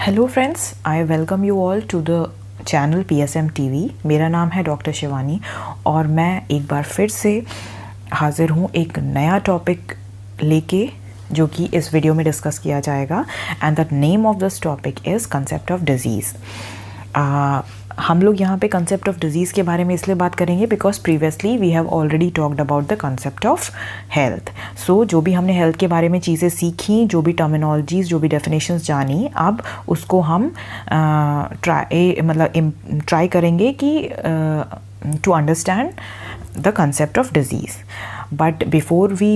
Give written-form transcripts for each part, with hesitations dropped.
Hello friends, I welcome you all to the channel PSM TV। मेरा नाम है doctor Shivani और मैं एक बार फिर से हाज़िर हूँ एक नया टॉपिक लेके जो कि इस वीडियो में डिस्कस किया जाएगा। And the name of this topic is concept of disease. हम लोग यहाँ पे कंसेप्ट ऑफ डिज़ीज़ के बारे में इसलिए बात करेंगे because previously we have already talked about the concept of health. So जो भी हमने हेल्थ के बारे में चीज़ें सीखी, जो भी टर्मिनोलॉजीज़, जो भी डेफिनेशंस जानी, अब उसको हम ट्राई करेंगे कि to understand the concept of disease. But before we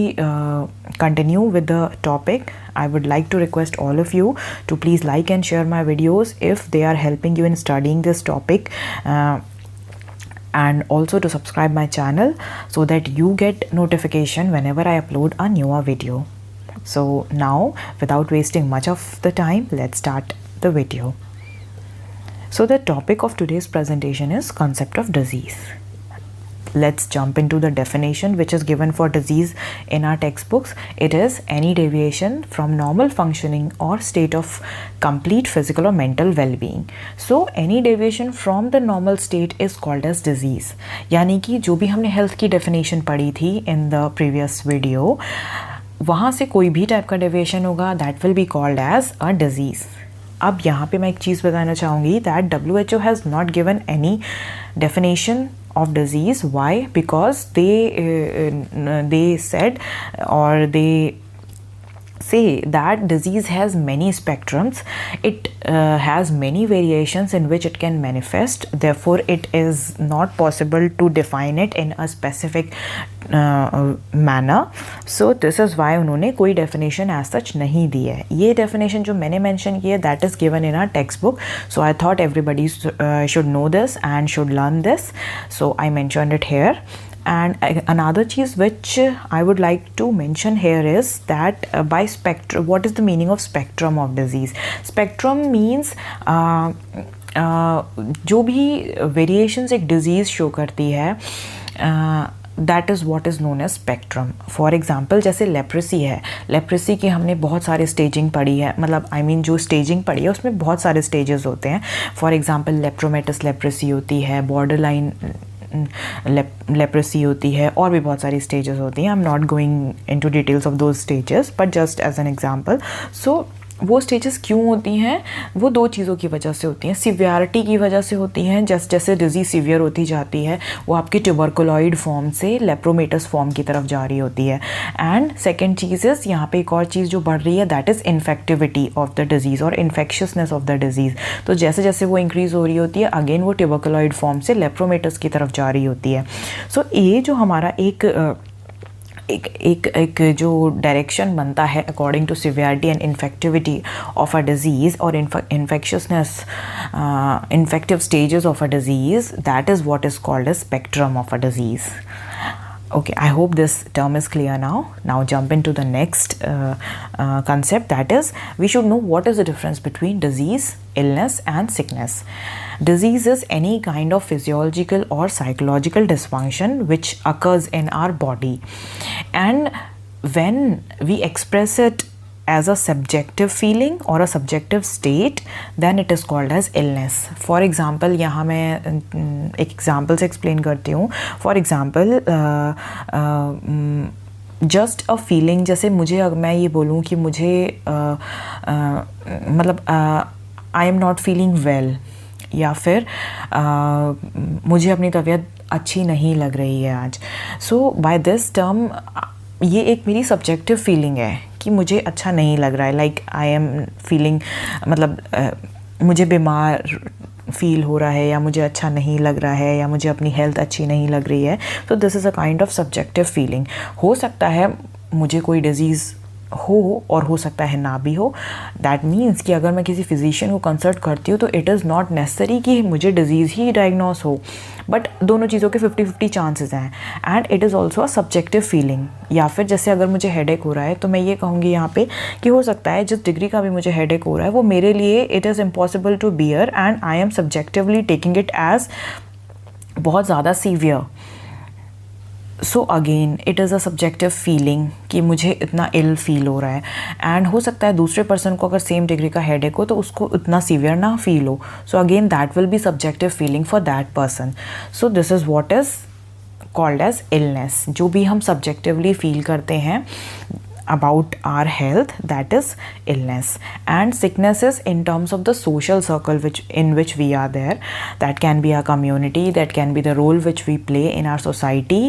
continue with the topic, I would like to request all of you to please like and share my videos if they are helping you in studying this topic, and also to subscribe my channel so that you get notification whenever I upload a newer video. So now, without wasting much of the time, let's start the video. So the topic of today's presentation is concept of disease. Let's jump into the definition which is given for disease in our textbooks. It is any deviation from normal functioning or state of complete physical or mental well-being. So any deviation from the normal state is called as disease. यानी कि जो भी हमने health की definition पढ़ी थी in the previous video, वहाँ से कोई भी टाइप का डेविएशन होगा that will be called as a disease. अब यहाँ पे मैं एक चीज़ बताना चाहूँगी that WHO has not given any definition of disease. Why? Because they said, or they say that disease has many spectrums. It has many variations in which it can manifest. Therefore, it is not possible to define it in a specific manner. So this is why उन्होंने कोई definition as such नहीं दी है. ये definition जो मैंने mention की है that is given in our textbook. So I thought everybody should know this and should learn this. So I mentioned it here. And another cheese which I would like to mention here is that by spectrum, what is the meaning of spectrum of disease? Spectrum means जो भी variations एक disease show करती है, that is what is known as spectrum. For example जैसे leprosy है, leprosy की हमने बहुत सारे स्टेजिंग पढ़ी है, मतलब आई मीन जो स्टेजिंग पढ़ी है उसमें बहुत सारे स्टेजेस होते हैं. फॉर एग्जाम्पल लेप्रोमेटस लेप्रेसी होती है, बॉर्डर लाइन लेप्रेसी होती है, और भी बहुत सारी स्टेजेस होती हैं. I am not going into details of those stages but just as an example. So वो स्टेजेस क्यों होती हैं? वो दो चीज़ों की वजह से होती हैं. सिवियरिटी की वजह से होती हैं. जैसे जैसे डिजीज़ सीवियर होती जाती है वो आपकी ट्यूबरकुलॉइड फॉर्म से लेप्रोमेटस फॉर्म की तरफ जा रही होती है. एंड सेकेंड चीज़ इज़ यहाँ पे एक और चीज़ जो बढ़ रही है that is infectivity of the disease और इन्फेक्शियसनेस ऑफ द डिजीज़. तो जैसे जैसे वो इंक्रीज़ हो रही होती है अगेन वो ट्यूबरकुलॉइड फॉर्म से लेप्रोमेटस की तरफ जा रही होती है. सो ये जो हमारा एक जो डायरेक्शन बनता है according to severity and infectivity of a disease और infectiousness, infective stages of a disease, that is what is called as spectrum of a disease. Okay, I hope this term is clear now. Now jump into the next concept, that is we should know what is the difference between disease, illness and sickness. Disease is any kind of physiological or psychological dysfunction which occurs in our body, and when we express it as a subjective feeling or a subjective state, then it is called as illness. For example, यहाँ मैं एक example से explain करती हूँ. For example, just a feeling, जैसे मुझे अगर मैं ये बोलूँ कि मुझे मतलब I am not feeling well, या फिर मुझे अपनी तबीयत अच्छी नहीं लग रही है आज. So by this term ये एक मेरी सब्जेक्टिव फीलिंग है कि मुझे अच्छा नहीं लग रहा है. लाइक आई एम फीलिंग, मतलब मुझे बीमार फील हो रहा है, या मुझे अच्छा नहीं लग रहा है, या मुझे अपनी हेल्थ अच्छी नहीं लग रही है. तो this is a kind of subjective feeling. हो सकता है मुझे कोई डिजीज़ हो और हो सकता है ना भी हो. दैट मीन्स कि अगर मैं किसी फिजिशियन को कंसल्ट करती हूँ तो इट इज़ नॉट नेसेसरी कि मुझे डिजीज़ ही डायग्नोस हो, बट दोनों चीज़ों के 50-50 चांसेस हैं. And it is also a subjective feeling. या फिर जैसे अगर मुझे हेडेक हो रहा है तो मैं ये कहूँगी यहाँ पे कि हो सकता है जिस डिग्री का भी मुझे हेडेक हो रहा है वो मेरे लिए it is impossible to bear, and I am subjectively taking it as बहुत ज़्यादा severe. So again it is a subjective feeling कि मुझे इतना इल फील हो रहा है, एंड हो सकता है दूसरे पर्सन को अगर सेम डिग्री का हेडेक हो तो उसको इतना सीवियर ना फील हो. So again that will be subjective feeling for that person. So this is what is called as illness. जो भी हम सब्जेक्टिवली फील करते हैं about our health, that is illness. And sickness is in terms of the social circle in which we are there. That can be our community, that can be the role which we play in our society,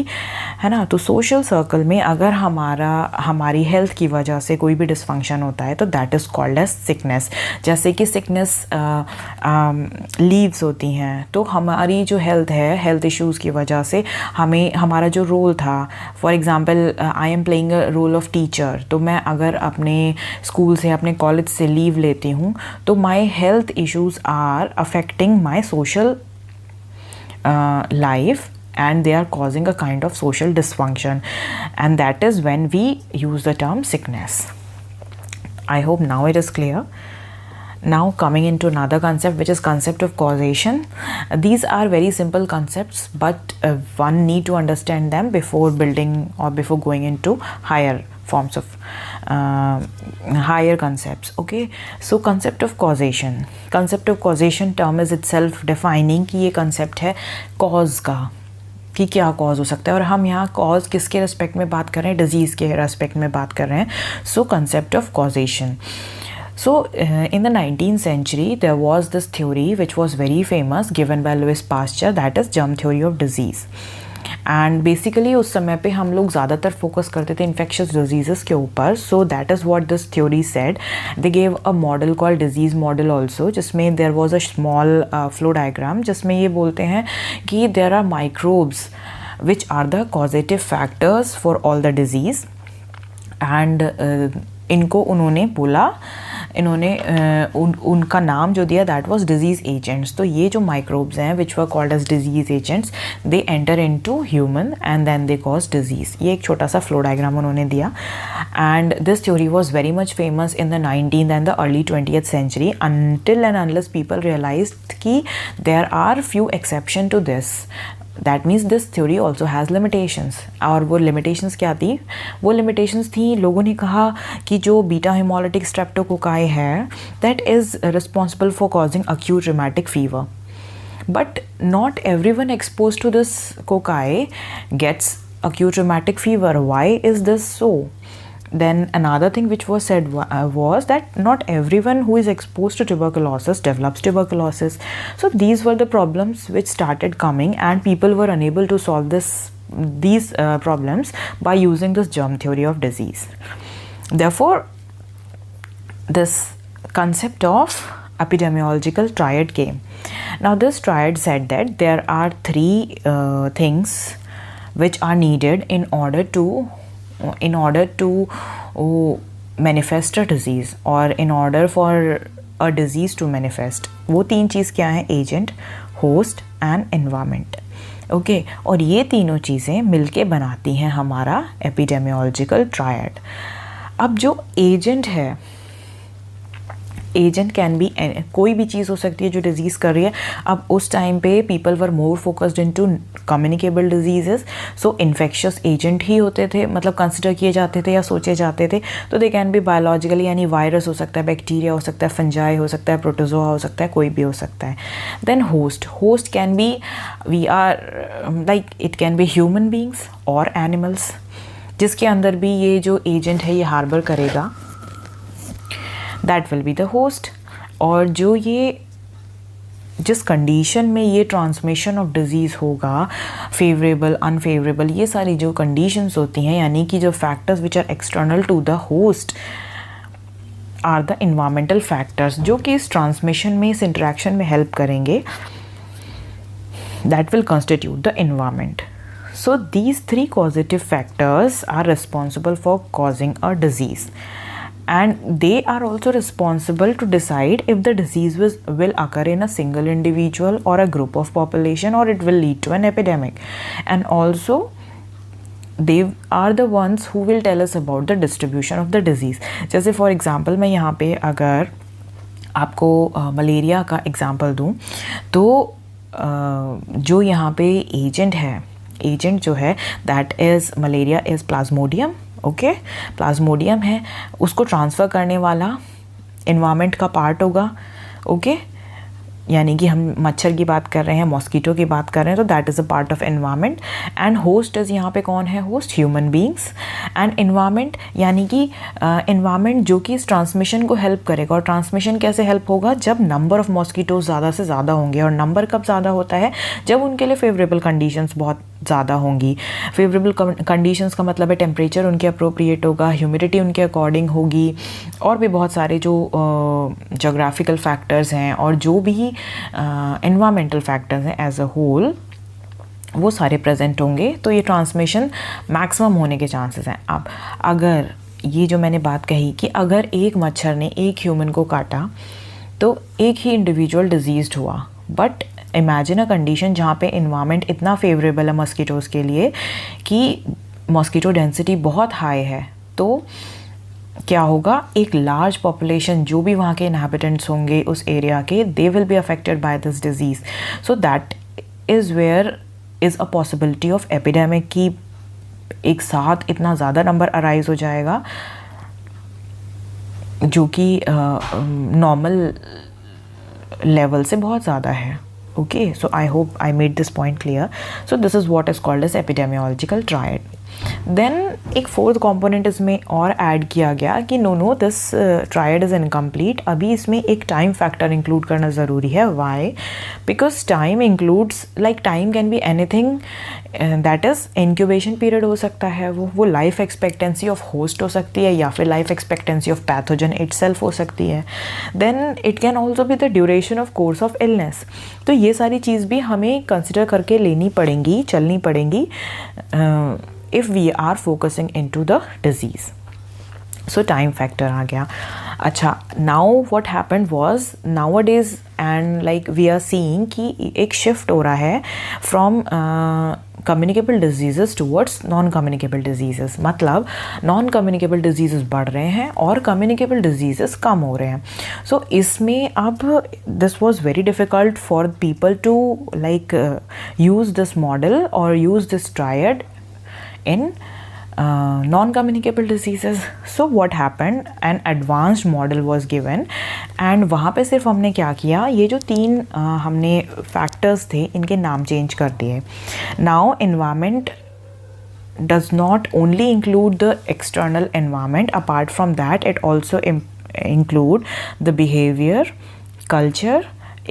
है ना. तो social circle में अगर हमारी health की वजह से कोई भी dysfunction होता है तो that is called as sickness. जैसे कि sickness leaves होती हैं, तो हमारी जो health है, health issues की वजह से हमें हमारा जो role था, for example I am playing a role of teacher, तो मैं अगर अपने स्कूल से अपने कॉलेज से लीव लेती हूँ तो my health issues are affecting my social life and they are causing a kind of social dysfunction, and that is when we use the term sickness. I hope now it is clear. Now coming into another concept, which is concept of causation. These are very simple concepts, but one need to understand them before building or before going into higher forms of higher concepts. Okay, so concept of causation term is itself defining कि ये concept है cause का, कि क्या cause हो सकता है. और हम यहाँ कॉज किसके रेस्पेक्ट में बात कर रहे हैं? डिजीज़ के रेस्पेक्ट में बात कर रहे हैं. सो concept of causation. So in the 19th century there was this theory which was very famous given by Louis Pasteur, that is germ theory of disease. And basically उस समय पे हम लोग ज़्यादातर फोकस करते थे infectious diseases के ऊपर. So that is what this theory said. They gave a model called disease model also, जिसमें there was a small flow diagram जिसमें ये बोलते हैं कि there are microbes which are the causative factors for all the disease. And इनको उन्होंने बोला, उनका नाम जो दिया दैट वाज डिजीज़ एजेंट्स. तो ये जो माइक्रोब्स हैं which were called as disease agents, they enter into human and then they cause disease. ये एक छोटा सा फ्लो डायग्राम उन्होंने दिया. And this theory was very much famous in the 19th and the early 20th century until and unless people realized कि there are few exception to this. That means this theory also has limitations. और वो limitations क्या थी? वो limitations थी, लोगों ने कहा कि जो बीटा hemolytic streptococci है that is responsible for causing acute rheumatic fever. But not everyone exposed to this cocci gets acute rheumatic fever. Why is this so? Then another thing which was said was that not everyone who is exposed to tuberculosis develops tuberculosis. So these were the problems which started coming, and people were unable to solve these problems by using this germ theory of disease. Therefore, this concept of epidemiological triad came. Now this triad said that there are three things which are needed in order to manifest a disease, or in order for a disease to manifest. वो तीन चीज़ क्या है? Agent, host and environment. Okay, और ये तीनों चीज़ें मिलके बनाती हैं हमारा एपिडेमियोलॉजिकल ट्रायड. अब जो एजेंट है, एजेंट कैन बी कोई भी चीज़ हो सकती है जो डिजीज़ कर रही है. अब उस टाइम पे people were more focused into communicable diseases. So infectious agent ही होते थे, मतलब कंसिडर किए जाते थे या सोचे जाते थे. तो दे कैन बी बायोलॉजिकली, यानी वायरस हो सकता है, बैक्टीरिया हो सकता है, फंजाई हो सकता है, प्रोटोजोआ हो सकता है, कोई भी हो सकता है. Then host can be, we are like it can be human beings और एनिमल्स, जिसके अंदर भी ये जो एजेंट है ये हार्बर करेगा. That will be the host. और जो ये जिस कंडीशन में ये ट्रांसमिशन ऑफ डिजीज़ होगा, फेवरेबल, अनफेवरेबल, ये सारी जो कंडीशंस होती हैं, यानी कि जो factors which are external to the host are the environmental factors, जो कि इस ट्रांसमिशन में, इस इंटरेक्शन में हेल्प करेंगे. That will constitute the environment. So these three causative factors are responsible for causing a disease, and they are also responsible to decide if the disease will occur in a single individual or a group of population, or it will lead to an epidemic. And also they are the ones who will tell us about the distribution of the disease. जैसे for example मैं यहाँ पे अगर आपको malaria का example दूँ, तो जो यहाँ पे एजेंट है, एजेंट जो है that is malaria is Plasmodium. Okay, Plasmodium है, उसको ट्रांसफ़र करने वाला इन्वायरमेंट का पार्ट होगा. ओके, यानी कि हम मच्छर की बात कर रहे हैं, मॉस्किटो की बात कर रहे हैं, तो that is a part of environment. And host is यहाँ पे कौन है? Host human beings. And environment यानी कि एनवायरनमेंट जो कि इस ट्रांसमिशन को हेल्प करेगा. और ट्रांसमिशन कैसे हेल्प होगा? जब नंबर ऑफ मॉस्किटोज ज़्यादा से ज़्यादा होंगे. और नंबर कब ज़्यादा होता है? जब उनके लिए फेवरेबल कंडीशंस बहुत ज़्यादा होंगी. फेवरेबल कंडीशंस का मतलब है टेम्परेचर उनके अप्रोप्रिएट होगा, ह्यूमिडिटी उनके अकॉर्डिंग होगी, और भी बहुत सारे जो जोग्राफिकल फैक्टर्स हैं और जो भी एनवायरमेंटल फैक्टर्स हैं एज अ होल, वो सारे प्रेजेंट होंगे. तो ये ट्रांसमिशन मैक्सिमम होने के चांसेस हैं. अब अगर ये जो मैंने बात कही कि अगर एक मच्छर ने एक ह्यूमन को काटा तो एक ही इंडिविजुअल डिजीज्ड हुआ. बट इमेजिन अ कंडीशन जहाँ पे इन्वायरमेंट इतना फेवरेबल है मॉस्किटोज़ के लिए कि मॉस्किटो डेंसिटी बहुत हाई है. तो क्या होगा? एक लार्ज पॉपुलेशन जो भी वहाँ के इनहैबिटेंट्स होंगे उस एरिया के, they will be affected by this disease. So that is where is a possibility of epidemic की एक साथ इतना ज़्यादा नंबर अराइज हो जाएगा जो कि नॉर्मल लेवल से बहुत ज़्यादा है. Okay, so I hope I made this point clear. So this is what is called as epidemiological triad. Then एक फोर्थ कंपोनेंट इसमें और ऐड किया गया कि no this triad is incomplete. अभी इसमें एक टाइम फैक्टर इंक्लूड करना ज़रूरी है. Why? Because time includes, like time can be anything. That is incubation period हो सकता है, वो लाइफ एक्सपेक्टेंसी ऑफ होस्ट हो सकती है, या फिर life expectancy of pathogen itself हो सकती है. Then it can also be the duration of course of illness. तो ये सारी चीज़ भी हमें कंसिडर करके लेनी पड़ेंगी, चलनी पड़ेंगी if we are focusing into the disease. So time factor आ गया. अच्छा, now what happened was nowadays and like we are seeing कि एक shift हो रहा है from communicable diseases towards non-communicable diseases. मतलब non-communicable diseases बढ़ रहे हैं और communicable diseases कम हो रहे हैं. So इसमें अब this was very difficult for people to like use this model or use this triad in non-communicable diseases. So what happened, an advanced model was given and वहाँ पे सिर्फ हमने क्या किया, ये जो तीन हमने factors थे इनके नाम change कर दिए. Now environment does not only include the external environment. Apart from that, it also include the behavior, culture,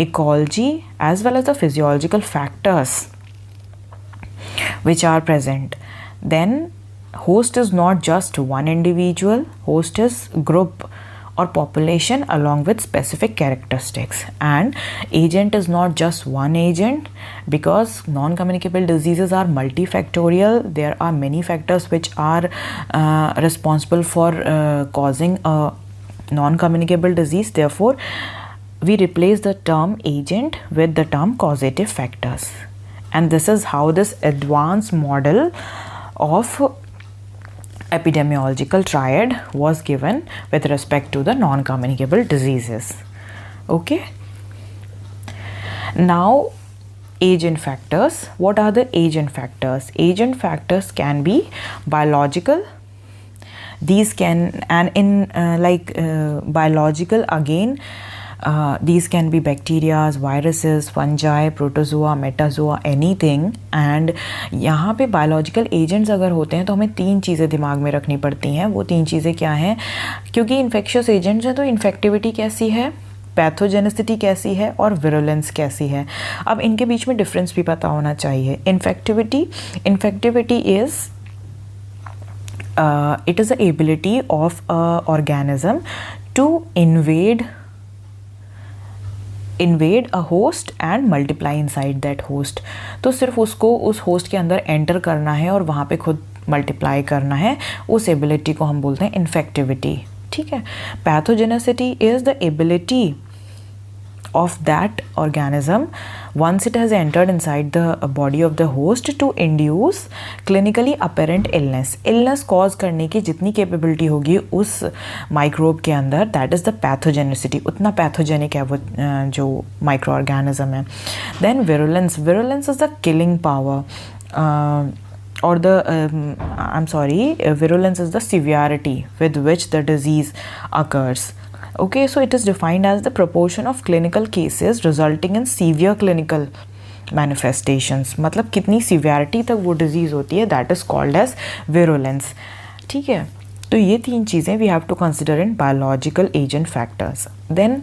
ecology as well as the physiological factors which are present. Then host is not just one individual, host is group or population along with specific characteristics. And agent is not just one agent, because non-communicable diseases are multifactorial. There are many factors which are responsible for causing a non-communicable disease. Therefore we replace the term agent with the term causative factors. And this is how this advanced model of epidemiological triad was given with respect to the non-communicable diseases. Okay. Now agent factors. What are the agent factors? Agent factors can be biological. These can, and in biological again, these can be bacteria, viruses, fungi, protozoa, metazoa, anything. And यहाँ पे biological agents अगर होते हैं तो हमें तीन चीज़ें दिमाग में रखनी पड़ती हैं. वो तीन चीज़ें क्या हैं? क्योंकि infectious agents हैं तो infectivity कैसी है, पैथोजेनिसिटी कैसी है और विरुलेंस कैसी है. अब इनके बीच में डिफरेंस भी पता होना चाहिए. Infectivity is it is the ability of a organism to invade a host and multiply inside that host. तो सिर्फ उसको उस होस्ट के अंदर एंटर करना है और वहाँ पे खुद मल्टीप्लाई करना है. उस एबिलिटी को हम बोलते हैं इन्फेक्टिविटी. ठीक है. Pathogenicity is the ability of that organism once it has entered inside the body of the host to induce clinically apparent illness cause करने की जितनी capability होगी उस microbe के अंदर, that is the pathogenicity. उतना pathogenic है वो जो microorganism है. Then virulence is the killing power. or the virulence is the severity with which the disease occurs. Okay, so it is defined as the proportion of clinical cases resulting in severe clinical manifestations. मतलब कितनी severity तक वो disease होती है, that is called as virulence. ठीक है, तो ये 3 चीज़ें we have to consider in biological agent factors. Then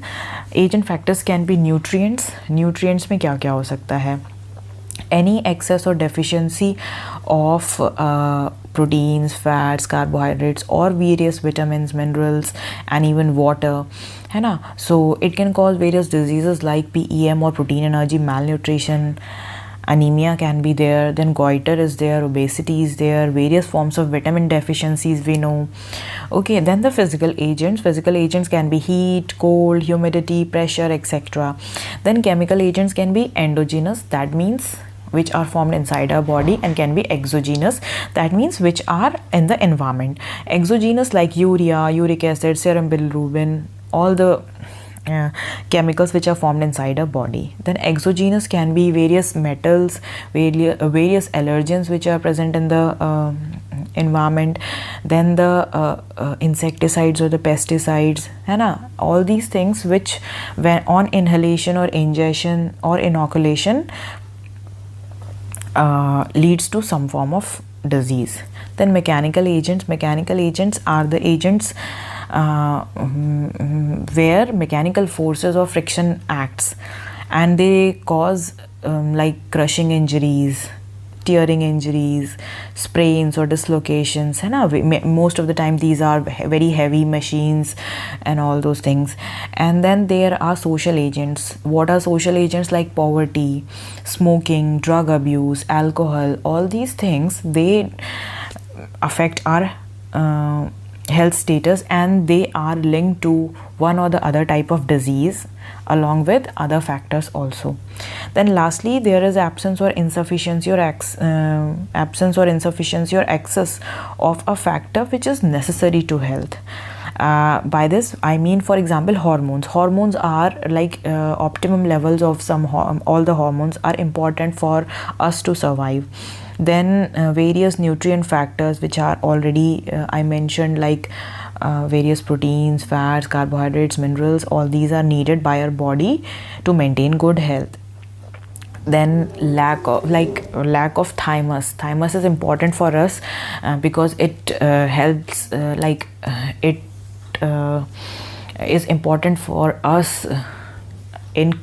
agent factors can be nutrients. Nutrients में क्या क्या हो सकता है? Any excess or deficiency of proteins, fats, carbohydrates or various vitamins, minerals and even water, है ना? So it can cause various diseases like PEM or protein energy malnutrition. Anemia can be there, then goiter is there, obesity is there, various forms of vitamin deficiencies we know. Okay, then the physical agents can be heat, cold, humidity, pressure, etc. Then chemical agents can be endogenous, that means which are formed inside our body, and can be exogenous, that means which are in the environment. Exogenous like urea, uric acid, serum bilirubin, all the chemicals which are formed inside our body. Then exogenous can be various metals, various allergens which are present in the environment. Then the insecticides or the pesticides, है ना? All these things which when on inhalation or ingestion or inoculation leads to some form of disease. Then mechanical agents are the agents where mechanical forces or friction acts, and they cause like crushing injuries, tearing injuries, sprains or dislocations, है ना? Most of the time these are very heavy machines and all those things. And then there are social agents. What are social agents? Like poverty, smoking, drug abuse, alcohol, all these things, they affect our health status, and they are linked to one or the other type of disease along with other factors also. Then lastly, there is absence or insufficiency or excess of a factor which is necessary to health. By this I mean, for example, hormones are like optimum levels of all the hormones are important for us to survive. Then various nutrient factors which are already I mentioned, like various proteins, fats, carbohydrates, minerals, all these are needed by our body to maintain good health. Then lack of thymus is important for us because it helps it is important for us in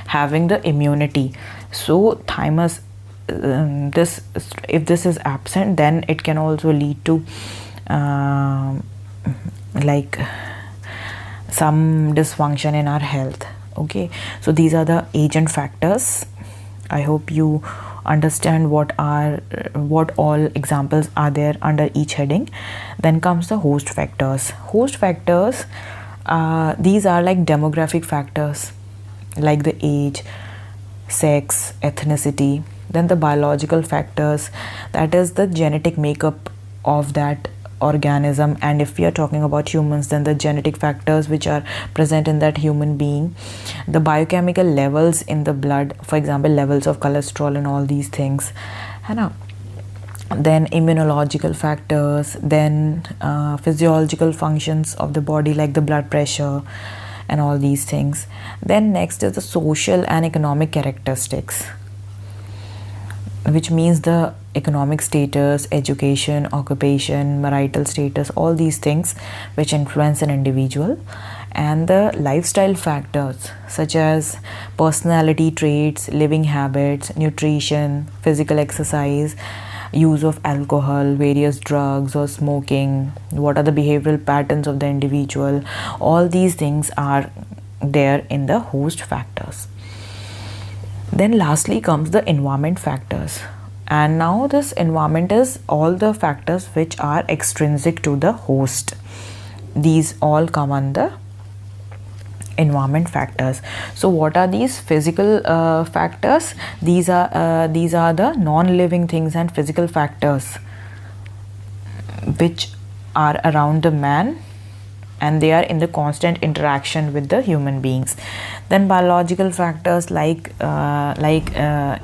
having the immunity. So thymus, if this is absent, then it can also lead to like some dysfunction in our health. Okay, so these are the agent factors. I hope you understand what all examples are there under each heading. Then comes the host factors. These are like demographic factors like the age, sex, ethnicity. Then the biological factors, that is the genetic makeup of that organism, and if we are talking about humans, then the genetic factors which are present in that human being. The biochemical levels in the blood, for example, levels of cholesterol and all these things, है ना? Then immunological factors, then physiological functions of the body like the blood pressure and all these things. Then next is the social and economic characteristics, which means the economic status, education, occupation, marital status, all these things which influence an individual. And the lifestyle factors such as personality traits, living habits, nutrition, physical exercise, use of alcohol, various drugs or smoking, what are the behavioral patterns of the individual, all these things are there in the host factors. Then lastly comes the environment factors, and now this environment is all the factors which are extrinsic to the host. These all come under environment factors. So what are these physical factors? These are the non-living things and physical factors which are around the man and they are in the constant interaction with the human beings. Then biological factors like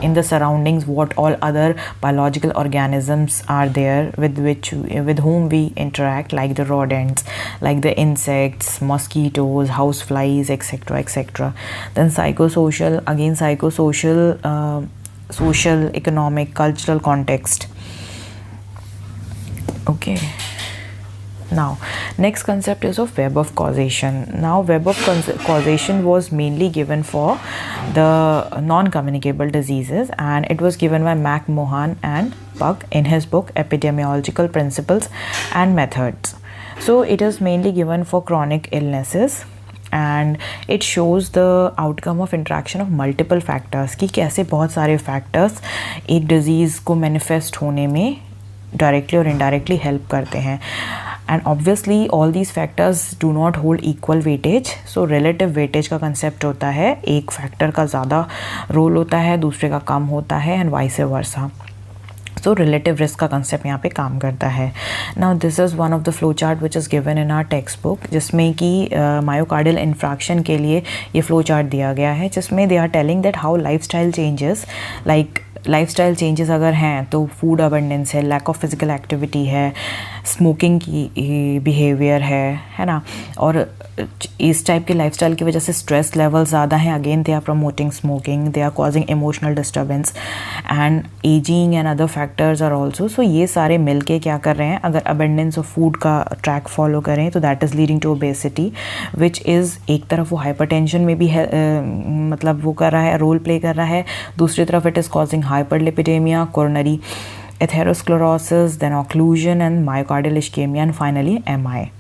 in the surroundings, what all other biological organisms are there with whom we interact, like the rodents, like the insects, mosquitoes, house flies, etc, etc. Then psychosocial, again psychosocial, social, economic, cultural context. Okay. Now, next concept is of web of causation. Now, web of causation was mainly given for the non-communicable diseases, and it was given by McMahon and Buck in his book Epidemiological Principles and Methods. So, it is mainly given for chronic illnesses, and it shows the outcome of interaction of multiple factors कि कैसे बहुत सारे factors एक disease को manifest होने में directly और indirectly help करते हैं. And obviously all these factors do not hold equal weightage. So relative weightage का concept होता है, एक factor का ज़्यादा role होता है, दूसरे का कम होता है, and vice versa. So relative risk का concept यहाँ पे काम करता है. Now this is one of the flow chart which is given in our textbook, जिसमें कि myocardial infarction के लिए ये flow chart दिया गया है, जिसमें they are telling that how lifestyle changes, like lifestyle changes अगर हैं तो फूड अबंडेंस है, लैक ऑफ फिजिकल एक्टिविटी है, स्मोकिंग की बिहेवियर है ना, और इस टाइप के लाइफस्टाइल की वजह से स्ट्रेस लेवल ज़्यादा हैं, again they are promoting smoking, they are causing emotional disturbance and ageing and other factors are also. सो ये सारे मिल के क्या कर रहे हैं, अगर अबंडेंस ऑफ फूड का ट्रैक फॉलो करें तो that is leading to obesity, which is एक तरफ वो हाइपरटेंशन में भी है, मतलब वो कर रहा है, रोल प्ले कर रहा है, दूसरी तरफ it is causing hyperlipidemia, coronary atherosclerosis, then occlusion and myocardial ischemia, and finally MI.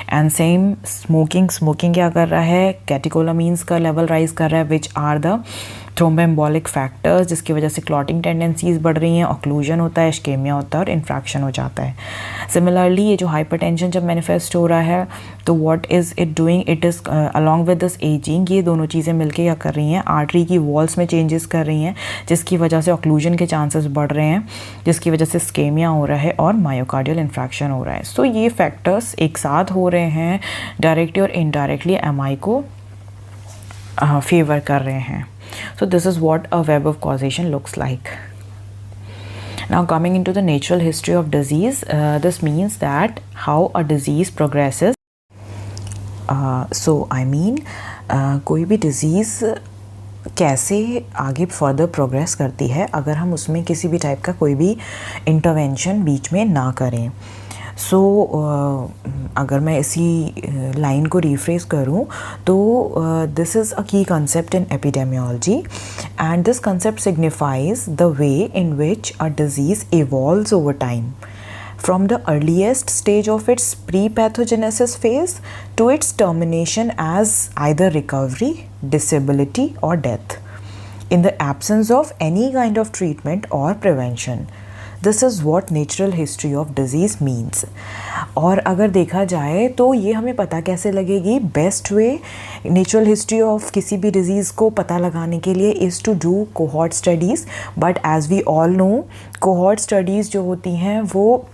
And same smoking क्या कर रहा है, कैटेकोलामीन्स का लेवल राइज कर रहा है, विच आर द थ्रोम्बोएम्बोलिक फैक्टर्स, जिसकी वजह से क्लॉटिंग टेंडेंसीज बढ़ रही हैं, ऑक्लूजन होता है, इश्केमिया होता है और इन्फ्रैक्शन हो जाता है. सिमिलरली ये जो हाइपरटेंशन जब मैनिफेस्ट हो रहा है तो what is it doing, it is along with this ageing, ये दोनों चीज़ें मिलके क्या कर रही हैं, आर्टरी की वॉल्स में चेंजेस कर रही हैं, जिसकी वजह से ऑक्लूजन के चांसेस बढ़ रहे हैं, जिसकी वजह से इश्केमिया हो रहा है और मायोकार्डियल इन्फ्रैक्शन हो रहा है. सो ये फैक्टर्स एक साथ हो रहे हैं, डायरेक्टली और इनडायरेक्टली MI को फेवर कर रहे हैं. So this is what a web of causation looks like. Now coming into the natural history of disease, this means that how a disease progresses. So I mean कोई भी disease कैसे आगे further progress करती है अगर हम उसमें किसी भी टाइप का कोई भी इंटरवेंशन बीच में ना करें. सो अगर मैं इसी लाइन को रिफ्रेज करूं तो दिस इज़ अ की concept in epidemiology, and this concept signifies the way in which a disease evolves over time from the earliest stage of its pre-pathogenesis phase to its termination as either recovery, disability or death in the absence of any kind of treatment or prevention. This is what natural history of disease means. और अगर देखा जाए तो ये हमें पता कैसे लगेगी, best way natural history of किसी भी डिज़ीज़ को पता लगाने के लिए is to do cohort studies. But as we all know cohort studies जो होती हैं वो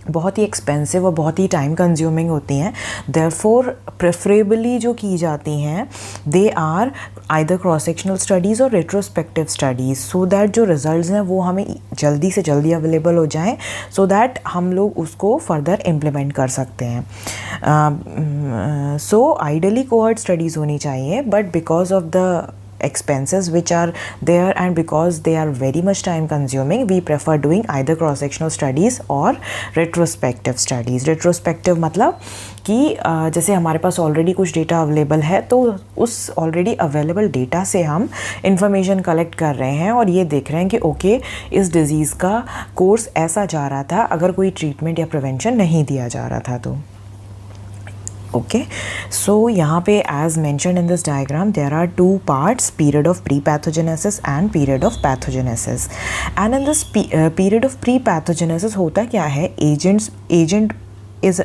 बहुत ही एक्सपेंसिव और बहुत ही टाइम कंज्यूमिंग होती हैं. देयरफॉर प्रेफरेबली जो की जाती हैं they are either cross sectional studies और रेट्रोस्पेक्टिव स्टडीज़, सो दैट जो रिजल्ट्स हैं वो हमें जल्दी से जल्दी अवेलेबल हो जाएं, सो दैट हम लोग उसको फर्दर इम्प्लीमेंट कर सकते हैं. सो आइडियली कोहॉर्ट स्टडीज़ होनी चाहिए, but because of the expenses which are there and because they are very much time consuming, we prefer doing either cross sectional studies or retrospective studies. retrospective मतलब कि जैसे हमारे पास already कुछ data available है तो उस ऑलरेडी अवेलेबल डेटा से हम इंफॉर्मेशन कलेक्ट कर रहे हैं और ये देख रहे हैं कि ओके इस डिज़ीज़ का कोर्स ऐसा जा रहा था अगर कोई ट्रीटमेंट या प्रिवेंशन नहीं दिया जा रहा था तो. Okay, so यहाँ पे as mentioned in this diagram there are two parts, period of pre-pathogenesis and period of pathogenesis. And in this period of pre-pathogenesis होता क्या है, agent is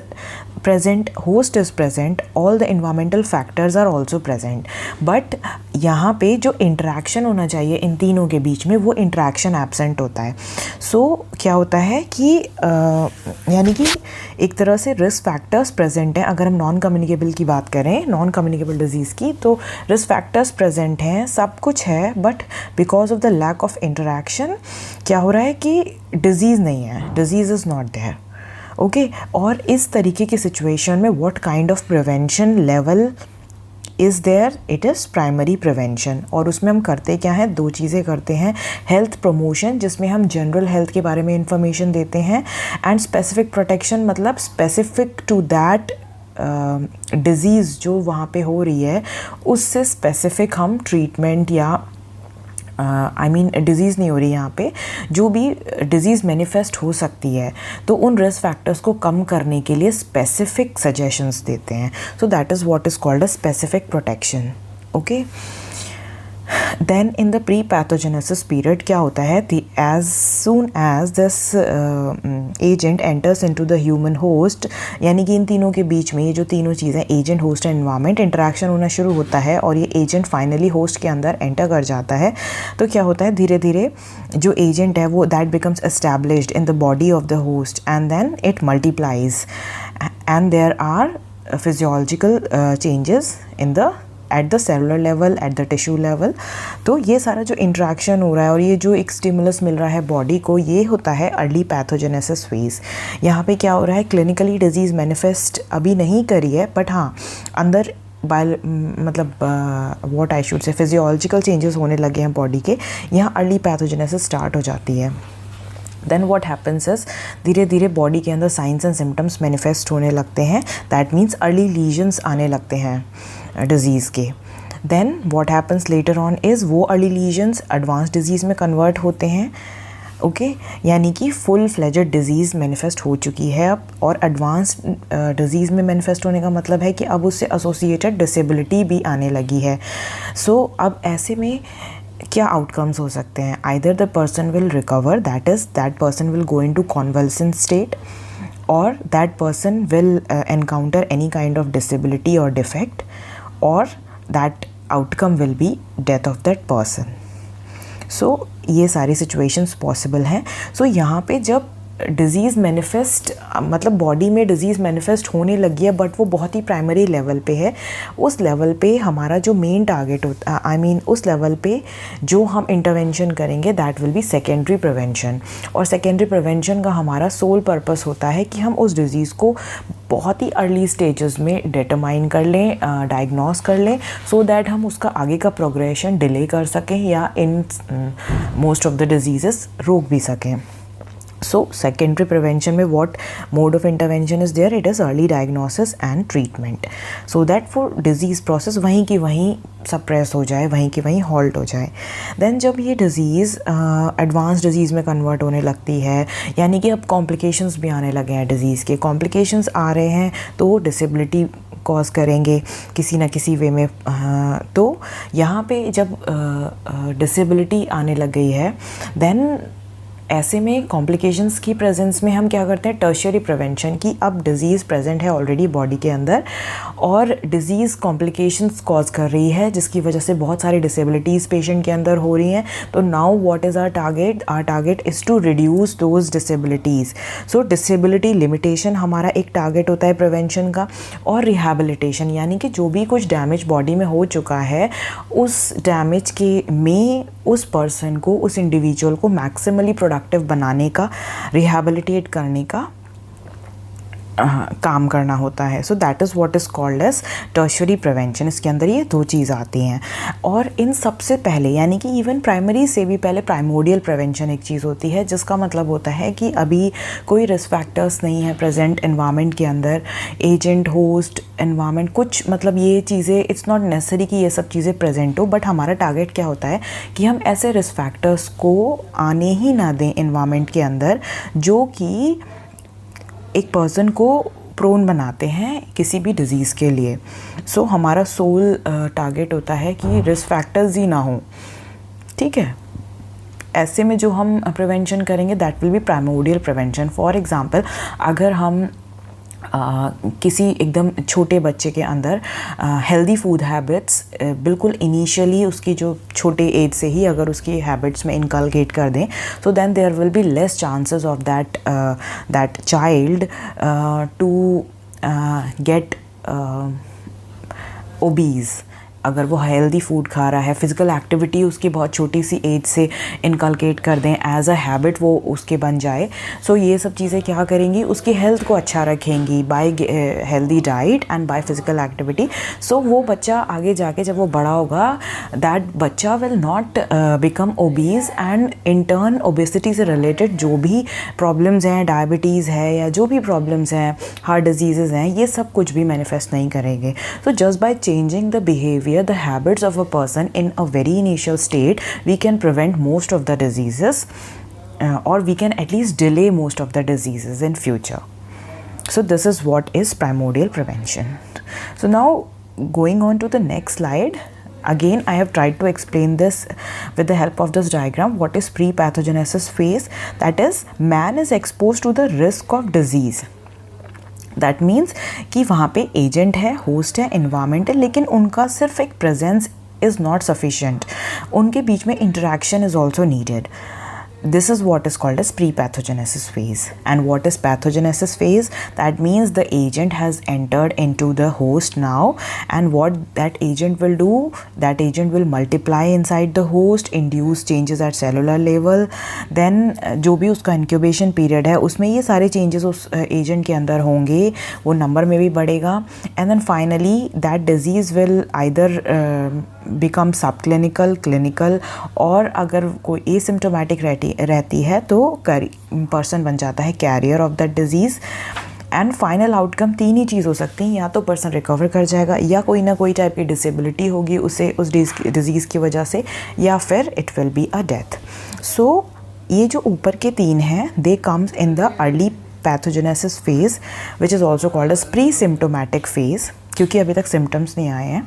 present, host is present, all the environmental factors are also present, but यहाँ पे जो interaction होना चाहिए इन तीनों के बीच में वो इंटरेक्शन एब्सेंट होता है. सो क्या होता है कि यानी कि एक तरह से रिस्क फैक्टर्स प्रेजेंट हैं. अगर हम नॉन कम्युनिकेबल की बात करें, नॉन कम्युनिकेबल डिजीज़ की, तो रिस्क फैक्टर्स प्रेजेंट हैं, सब कुछ है, but because of the lack of interaction क्या हो रहा है कि डिजीज़ नहीं है, disease is not there. Okay, और इस तरीके की सिचुएशन में what kind of prevention level is there? It is primary prevention. और उसमें हम करते क्या हैं? दो चीज़ें करते हैं. हेल्थ प्रमोशन, जिसमें हम जनरल हेल्थ के बारे में इंफॉर्मेशन देते हैं, एंड स्पेसिफिक प्रोटेक्शन, मतलब स्पेसिफिक टू दैट डिज़ीज़ जो वहाँ पे हो रही है उससे स्पेसिफिक हम ट्रीटमेंट या डिज़ीज़ नहीं हो रही यहाँ पे, जो भी डिज़ीज़ मैनिफेस्ट हो सकती है तो उन रिस्क फैक्टर्स को कम करने के लिए स्पेसिफिक सजेशंस देते हैं. So that is what is called a specific protection. Okay, then in the pre pathogenesis period क्या होता है? As soon as this agent enters into the human host, यानी कि इन तीनों के बीच में ये जो तीनों चीज़ें, agent, host and environment, interaction होना शुरू होता है और ये एजेंट फाइनली होस्ट के अंदर एंटर कर जाता है. तो क्या होता है? धीरे धीरे जो एजेंट है वो that becomes established in the body of the host and then it multiplies and there are physiological changes in the at the cellular level, at the tissue level. तो ये सारा जो इंट्रैक्शन हो रहा है और ये जो एक स्टिमुलस मिल रहा है बॉडी को, ये होता है अर्ली पैथोजेनेसिस फेज. यहाँ पे क्या हो रहा है? क्लिनिकली डिजीज़ मैनिफेस्ट अभी नहीं करी है, बट हाँ अंदर what I should say physiological changes होने लगे हैं बॉडी के. यहाँ अर्ली पैथोजेनेसिस स्टार्ट हो जाती है. देन व्हाट हैपन्स इज धीरे धीरे बॉडी के अंदर साइंस एंड सिम्टम्स मैनिफेस्ट होने लगते हैं. दैट मीन्स अर्ली लीजन्स आने लगते हैं डिज़ीज़ के. Then what happens later on is वो अर्ली लीजन्स एडवांस डिजीज़ में कन्वर्ट होते हैं. ओके, यानी कि फुल फ्लेजेड डिजीज़ मैनिफेस्ट हो चुकी है अब, और एडवांस डिजीज़ में मैनिफेस्ट होने का मतलब है कि अब उससे एसोसिएटेड डिसेबिलिटी भी आने लगी है. सो अब ऐसे में क्या आउटकम्स हो सकते हैं? Either the person will recover, that is that person will go into convalescent state, or that person will encounter any kind of disability or defect, or that outcome will be death of that person. So ये सारी situations possible हैं. So यहाँ पे जब disease manifest, मतलब body में disease manifest होने लगी है बट वो बहुत ही प्राइमरी लेवल पे है, उस लेवल पे हमारा जो मेन टारगेट होता उस लेवल पे जो हम इंटरवेंशन करेंगे that will B secondary prevention. और सेकेंडरी प्रिवेंशन का हमारा सोल पर्पस होता है कि हम उस डिज़ीज़ को बहुत ही अर्ली स्टेजेस में डिटरमाइन कर लें, डायग्नोस कर लें, सो दैट हम उसका आगे का प्रोग्रेशन डिले कर सकें या in most of the diseases रोक भी सकें. So secondary prevention में what mode of intervention is there? It is early diagnosis and treatment, so that for disease process वहीं की वहीं suppress हो जाए, वहीं की वहीं halt हो जाए. Then जब ये disease advanced disease में convert होने लगती है, यानी कि अब complications भी आने लगे हैं disease के, complications आ रहे हैं तो disability कॉज करेंगे किसी ना किसी वे में. तो यहाँ पे जब डिसेबिलिटी आने लग गई है, देन ऐसे में कॉम्प्लिकेशंस की प्रेजेंस में हम क्या करते हैं? टर्शियरी प्रिवेंशन की. अब डिज़ीज़ प्रेजेंट है ऑलरेडी बॉडी के अंदर और डिज़ीज़ कॉम्प्लिकेशंस कॉज कर रही है, जिसकी वजह से बहुत सारी डिसेबिलिटीज़ पेशेंट के अंदर हो रही हैं. तो now what is our target? Our target is to reduce those disabilities. So disability limitation हमारा एक टारगेट होता है प्रिवेंशन का, और रिहैबिलिटेशन, यानी कि जो भी कुछ डैमेज बॉडी में हो चुका है उस डैमेज के में उस पर्सन को, उस इंडिविजुअल को मैक्सिमली प्रोडक्टिव बनाने का, रिहैबिलिटेट करने का काम करना होता है. So that is what is called as tertiary prevention. इसके अंदर ये दो चीज़ आती हैं. और इन सबसे पहले, यानी कि इवन प्राइमरी से भी पहले प्राइमोडियल प्रिवेंशन एक चीज़ होती है, जिसका मतलब होता है कि अभी कोई रिस्क फैक्टर्स नहीं है प्रेजेंट एनवायरनमेंट के अंदर, एजेंट, होस्ट, एनवायरनमेंट, कुछ मतलब ये चीज़ें, इट्स नॉट नेसेसरी कि ये सब चीज़ें प्रेजेंट हो, बट हमारा टारगेट क्या होता है कि हम ऐसे रिस्क फैक्टर्स को आने ही ना दें एनवायरनमेंट के अंदर जो कि एक पर्सन को प्रोन बनाते हैं किसी भी डिज़ीज़ के लिए. सो हमारा सोल टारगेट होता है कि रिस्क फैक्टर्स ही ना हो. ठीक है, ऐसे में जो हम प्रिवेंशन करेंगे that will B primordial prevention. For example, अगर हम किसी एकदम छोटे बच्चे के अंदर हेल्दी फूड हैबिट्स बिल्कुल इनिशियली उसकी जो छोटे एज से ही अगर उसकी हैबिट्स में इनकलकेट कर दें, so then there will be less chances of that child to get obese. अगर वो हेल्दी फूड खा रहा है, फिज़िकल एक्टिविटी उसकी बहुत छोटी सी एज से इनकलकेट कर दें, एज अ हैबिट वो उसके बन जाए, सो ये सब चीज़ें क्या करेंगी, उसकी हेल्थ को अच्छा रखेंगी by healthy diet and by physical activity. So वो बच्चा आगे जाके जब वो बड़ा होगा, दैट बच्चा will not become obese, and in turn obesity से रिलेटेड जो भी प्रॉब्लम्स हैं, डायबिटीज़ है या जो भी प्रॉब्लम्स हैं, हार्ट डिजीज़ हैं, ये सब कुछ भी मैनिफेस्ट नहीं करेंगे। So just by changing the behaviour, the habits of a person in a very initial state, we can prevent most of the diseases, or we can at least delay most of the diseases in future. So this is what is primordial prevention. So now going on to the next slide, again I have tried to explain this with the help of this diagram. What is pre-pathogenesis phase? That is, man is exposed to the risk of disease. That means कि वहाँ पे agent है, host है, environment है, लेकिन उनका सिर्फ एक प्रेजेंस इज़ नॉट सफिशेंट, उनके बीच में interaction is also needed. This is what is called as pre-pathogenesis phase. And what is pathogenesis phase? That means the agent has entered into the host now, and what that agent will do, that agent will multiply inside the host, induce changes at cellular level. Then जो भी उसका incubation period है उसमें ये सारे changes उस agent के अंदर होंगे, वो number में भी बढ़ेगा, and then finally that disease will either become subclinical, clinical, और अगर कोई asymptomatic रहती है तो पर्सन बन जाता है carrier of that disease. And final outcome तीन ही चीज़ हो सकती हैं, या तो पर्सन रिकवर कर जाएगा, या कोई ना कोई टाइप की डिसेबिलिटी होगी उसे उस डिजीज़ की वजह से, या फिर it will be a death. So ये जो ऊपर के तीन हैं, they comes in the early pathogenesis phase, which is also called as presymptomatic phase, क्योंकि अभी तक सिम्टम्स नहीं आए हैं.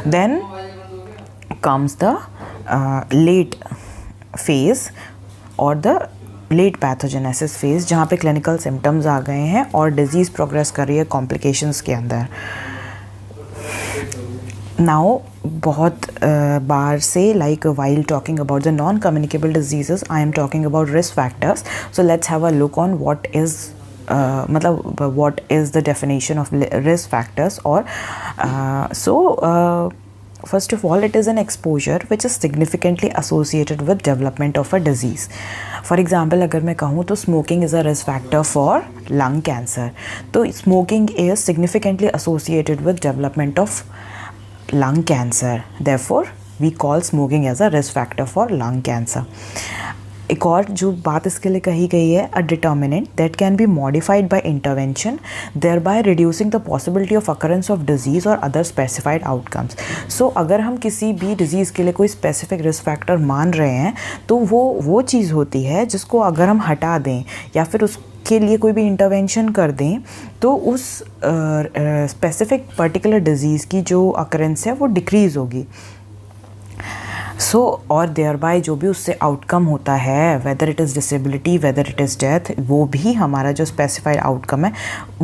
Then comes the late phase और द लेट पैथोजेनेसिस फेज, जहाँ पे क्लिनिकल सिम्टम्स आ गए हैं और डिजीज़ प्रोग्रेस कर रही है कॉम्प्लिकेशंस के अंदर. नाउ बहुत बार से, like while talking about the non communicable diseases, I am talking about risk factors. So let's have a look on what is what is the definition of risk factors, or first of all, it is an exposure which is significantly associated with development of a disease. For example, अगर मैं कहूँ तो smoking is a risk factor for lung cancer. तो smoking is significantly associated with development of lung cancer. Therefore, we call smoking as a risk factor for lung cancer. एक और जो बात इसके लिए कही गई है, a determinant that can be modified by intervention, thereby reducing the possibility of occurrence of disease और अदर स्पेसिफाइड आउटकम्स. सो अगर हम किसी भी डिजीज़ के लिए कोई स्पेसिफिक रिस्क फैक्टर मान रहे हैं, तो वो चीज़ होती है जिसको अगर हम हटा दें या फिर उसके लिए कोई भी इंटरवेंशन कर दें, तो उस स्पेसिफिक पर्टिकुलर डिजीज़ की जो अकरेंस है वो डिक्रीज़ होगी. सो और देयर बाय जो भी उससे आउटकम होता है, weather it is disability, weather it is death, वो भी हमारा जो स्पेसिफाइड आउटकम है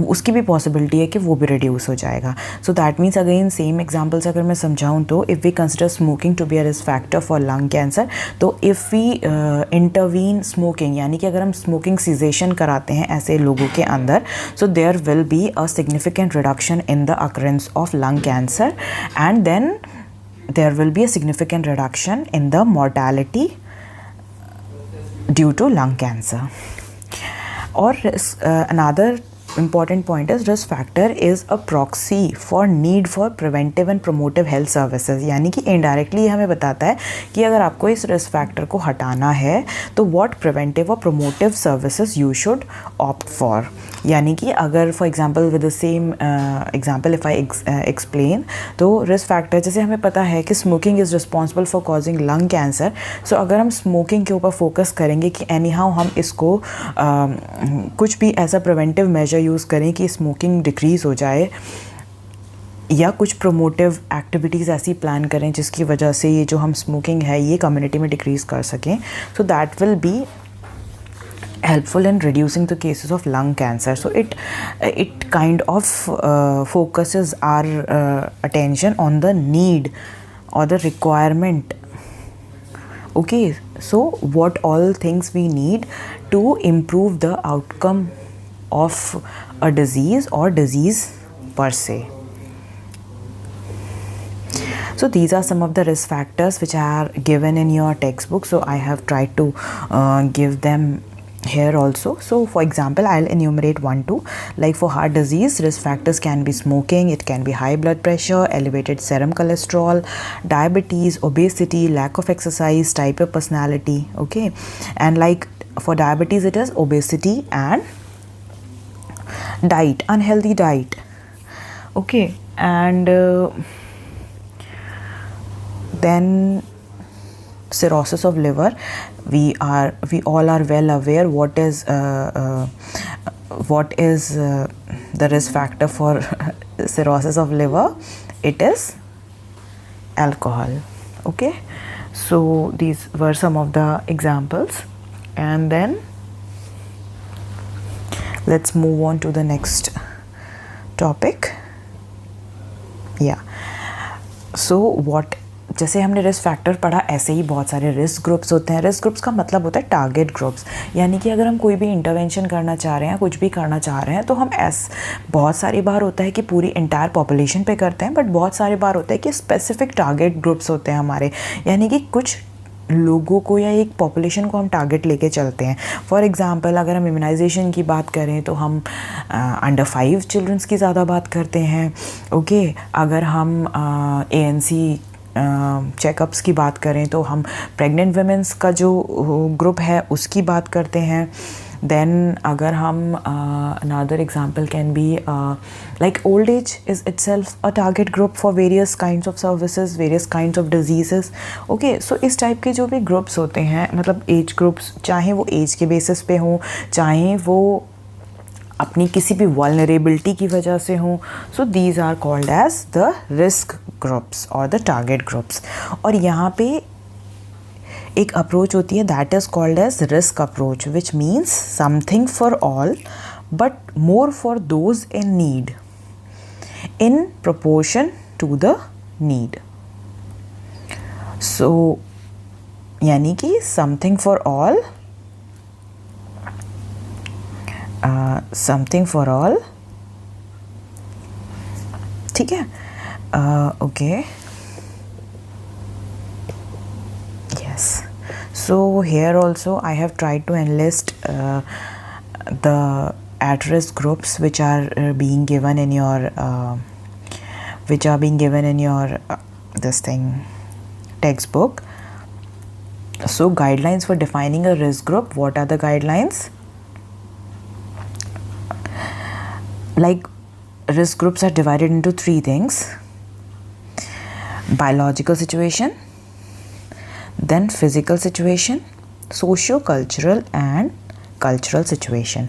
उसकी भी पॉसिबिलिटी है कि वो भी रिड्यूस हो जाएगा. So that means again same examples अगर मैं समझाऊँ तो, if we consider smoking to be a risk factor for lung cancer, तो इफ़ वी इंटरवीन स्मोकिंग, यानी कि अगर हम स्मोकिंग सीजेशन कराते हैं ऐसे लोगों के अंदर, so there will be a significant reduction in the occurrence of lung cancer, and then there will be a significant reduction in the mortality due to lung cancer. Or another important point is risk factor is a proxy for need for preventive and promotive health services. यानी कि indirectly हमें बताता है कि अगर आपको इस risk factor को हटाना है तो what preventive और promotive services you should opt for. यानी कि अगर for example with the same example if I explain, तो risk factor जैसे हमें पता है कि smoking is responsible for causing lung cancer. So अगर हम smoking के ऊपर focus करेंगे कि anyhow हम इसको कुछ भी ऐसा preventive measure यूज़ करें कि स्मोकिंग डिक्रीज़ हो जाए, या कुछ प्रोमोटिव एक्टिविटीज़ ऐसी प्लान करें जिसकी वजह से ये जो हम स्मोकिंग है ये कम्युनिटी में डिक्रीज़ कर सकें, so that will B helpful in reducing the cases of lung cancer. So it kind of focuses our attention on the need or the requirement. Okay, so what all things we need to improve the outcome of a disease or disease per se. So these are some of the risk factors which are given in your textbook. So I have tried to give them here also. So for example, I'll enumerate 1, 2. Like for heart disease, risk factors can be smoking, it can be high blood pressure, elevated serum cholesterol, diabetes, obesity, lack of exercise, type of personality. Okay, and like for diabetes it is obesity and diet, unhealthy diet. Okay, and then cirrhosis of liver, we all are well aware what is the risk factor for cirrhosis of liver. It is alcohol. Okay, so these were some of the examples, and then let's move on to the next topic. Yeah, so what, जैसे हमने risk factor पढ़ा, ऐसे ही बहुत सारे risk groups होते हैं. Risk groups का मतलब होता है टारगेट ग्रुप्स, यानी कि अगर हम कोई भी इंटरवेंशन करना चाह रहे हैं, कुछ भी करना चाह रहे हैं, तो हम बहुत सारी बार होता है कि पूरी इंटायर पॉपुलेशन पे करते हैं, बट बहुत सारी बार होता है कि स्पेसिफिक टारगेट ग्रुप्स होते हैं हमारे, यानी कि कुछ लोगों को या एक पॉपुलेशन को हम टारगेट लेके चलते हैं. फॉर एग्जांपल अगर हम इम्यूनाइजेशन की बात करें तो हम अंडर 5 चिल्ड्रंस की ज़्यादा बात करते हैं. ओके, अगर हम ANC चेकअप्स की बात करें तो हम प्रेग्नेंट वुमेन्स का जो ग्रुप है उसकी बात करते हैं. देन अगर हम another example can be like old age is itself a target group for various kinds of services, various kinds of diseases. Okay, so इस टाइप के जो भी ग्रुप्स होते हैं, मतलब एज ग्रुप्स, चाहे वो एज के बेसिस पे हों, चाहे वो अपनी किसी भी वल्नरेबिलिटी की वजह से हों, so these are called as the risk groups और द टारगेट ग्रुप्स. और यहाँ पे एक अप्रोच होती है that is called as risk approach, which means something for all but more for those in need in proportion to the need. So यानी कि something for all, something for all, ठीक है. Okay, yes. So here also I have tried to enlist the at-risk groups which are being given in your this thing textbook. So guidelines for defining a risk group. What are the guidelines? Like risk groups are divided into 3 things: biological situation, then physical situation, socio-cultural and cultural situation.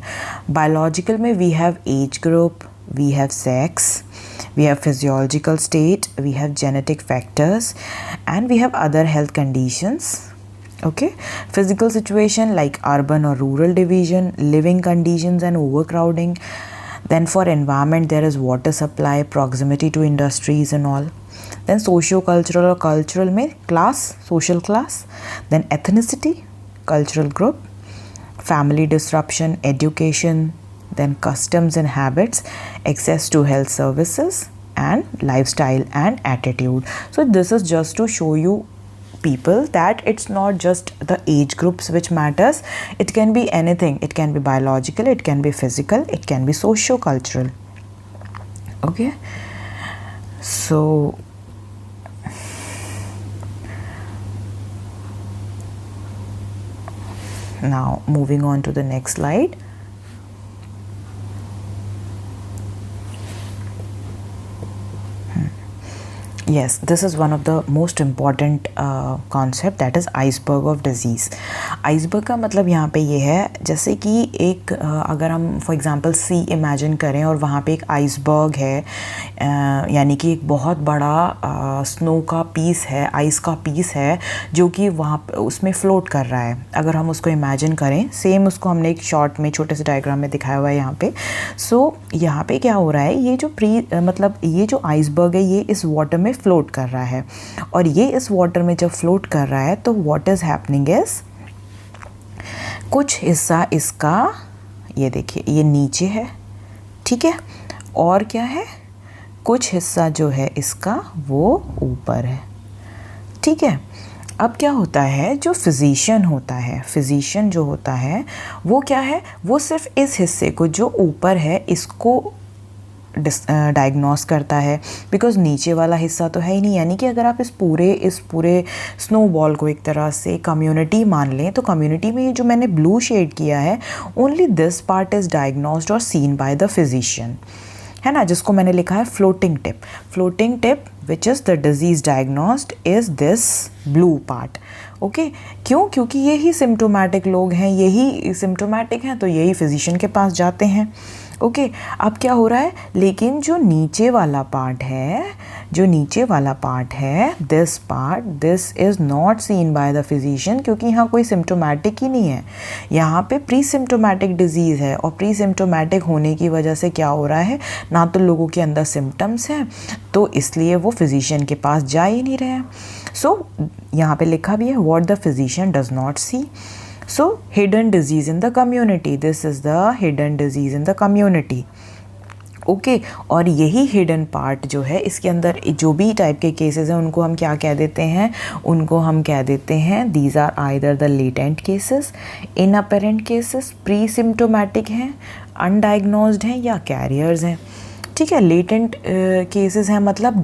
Biological में we have age group, we have sex, we have physiological state, we have genetic factors, and we have other health conditions. Okay, physical situation like urban or rural division, living conditions and overcrowding. Then for environment there is water supply, proximity to industries and all. Then socio-cultural or cultural में class, social class. Then ethnicity, cultural group. Family disruption, education. Then customs and habits, access to health services, and lifestyle and attitude. So this is just to show you people that it's not just the age groups which matters. It can be anything. It can be biological, it can be physical, it can be socio-cultural. Okay, so now moving on to the next slide. Yes, this is one of the most important concept, that is iceberg of disease. iceberg का मतलब यहाँ पे ये है, जैसे कि एक अगर हम फॉर एग्जांपल सी इमेजिन करें और वहाँ पे एक आइसबर्ग है, यानी कि एक बहुत बड़ा स्नो का पीस है, आइस का पीस है जो कि वहाँ उसमें फ्लोट कर रहा है। अगर हम उसको इमेजिन करें, सेम उसको हमने एक शॉर्ट में छोटे से डायग्राम में दिखाया हुआ है यहाँ पे। सो यहाँ पे क्या हो रहा है, ये जो मतलब ये जो आइसबर्ग है ये इस वाटर में फ्लोट कर रहा है, और ये इस वाटर में जब फ्लोट कर रहा है तो व्हाट इज़ हैपनिंग इज, कुछ हिस्सा इसका, ये देखिए ये नीचे है, ठीक है, और क्या है, कुछ हिस्सा जो है इसका वो ऊपर है, ठीक है। अब क्या होता है, जो फिजिशियन होता है, फिजिशियन जो होता है वो क्या है, वो सिर्फ इस हिस्से को जो ऊपर है इसको डायग्नोस करता है, बिकॉज नीचे वाला हिस्सा तो है ही नहीं। यानी कि अगर आप इस पूरे स्नोबॉल को एक तरह से कम्युनिटी मान लें, तो कम्युनिटी में ये जो मैंने ब्लू शेड किया है, only this part is diagnosed और सीन बाय द फिजिशियन, है ना, जिसको मैंने लिखा है floating tip which is the disease diagnosed is this blue part. Okay, क्यों, क्योंकि यही सिम्टोमेटिक लोग हैं, यही सिम्टोमेटिक हैं, तो यही फिजिशियन के पास जाते हैं। ओके, अब क्या हो रहा है, लेकिन जो नीचे वाला पार्ट है, this is not seen by the physician, क्योंकि यहाँ कोई सिम्टोमेटिक ही नहीं है, यहाँ पे प्री सिम्टोमेटिक डिजीज़ है, और प्री सिम्टोमेटिक होने की वजह से क्या हो रहा है, ना तो लोगों के अंदर सिम्टम्स हैं, तो इसलिए वो फिजिशियन के पास जा ही नहीं रहे हैं। सो यहाँ पे लिखा भी है, what the physician does not see. So hidden disease in the community, this is the hidden disease in the community. Okay, और यही हिडन पार्ट जो है, इसके अंदर जो भी टाइप के केसेस हैं उनको हम क्या कह देते हैं, उनको हम कह देते हैं these are either the latent cases, inapparent cases, pre symptomatic हैं, अनडायग्नोज्ड हैं, या कैरियर्स हैं। ठीक है, लेटेंट केसेस हैं, मतलब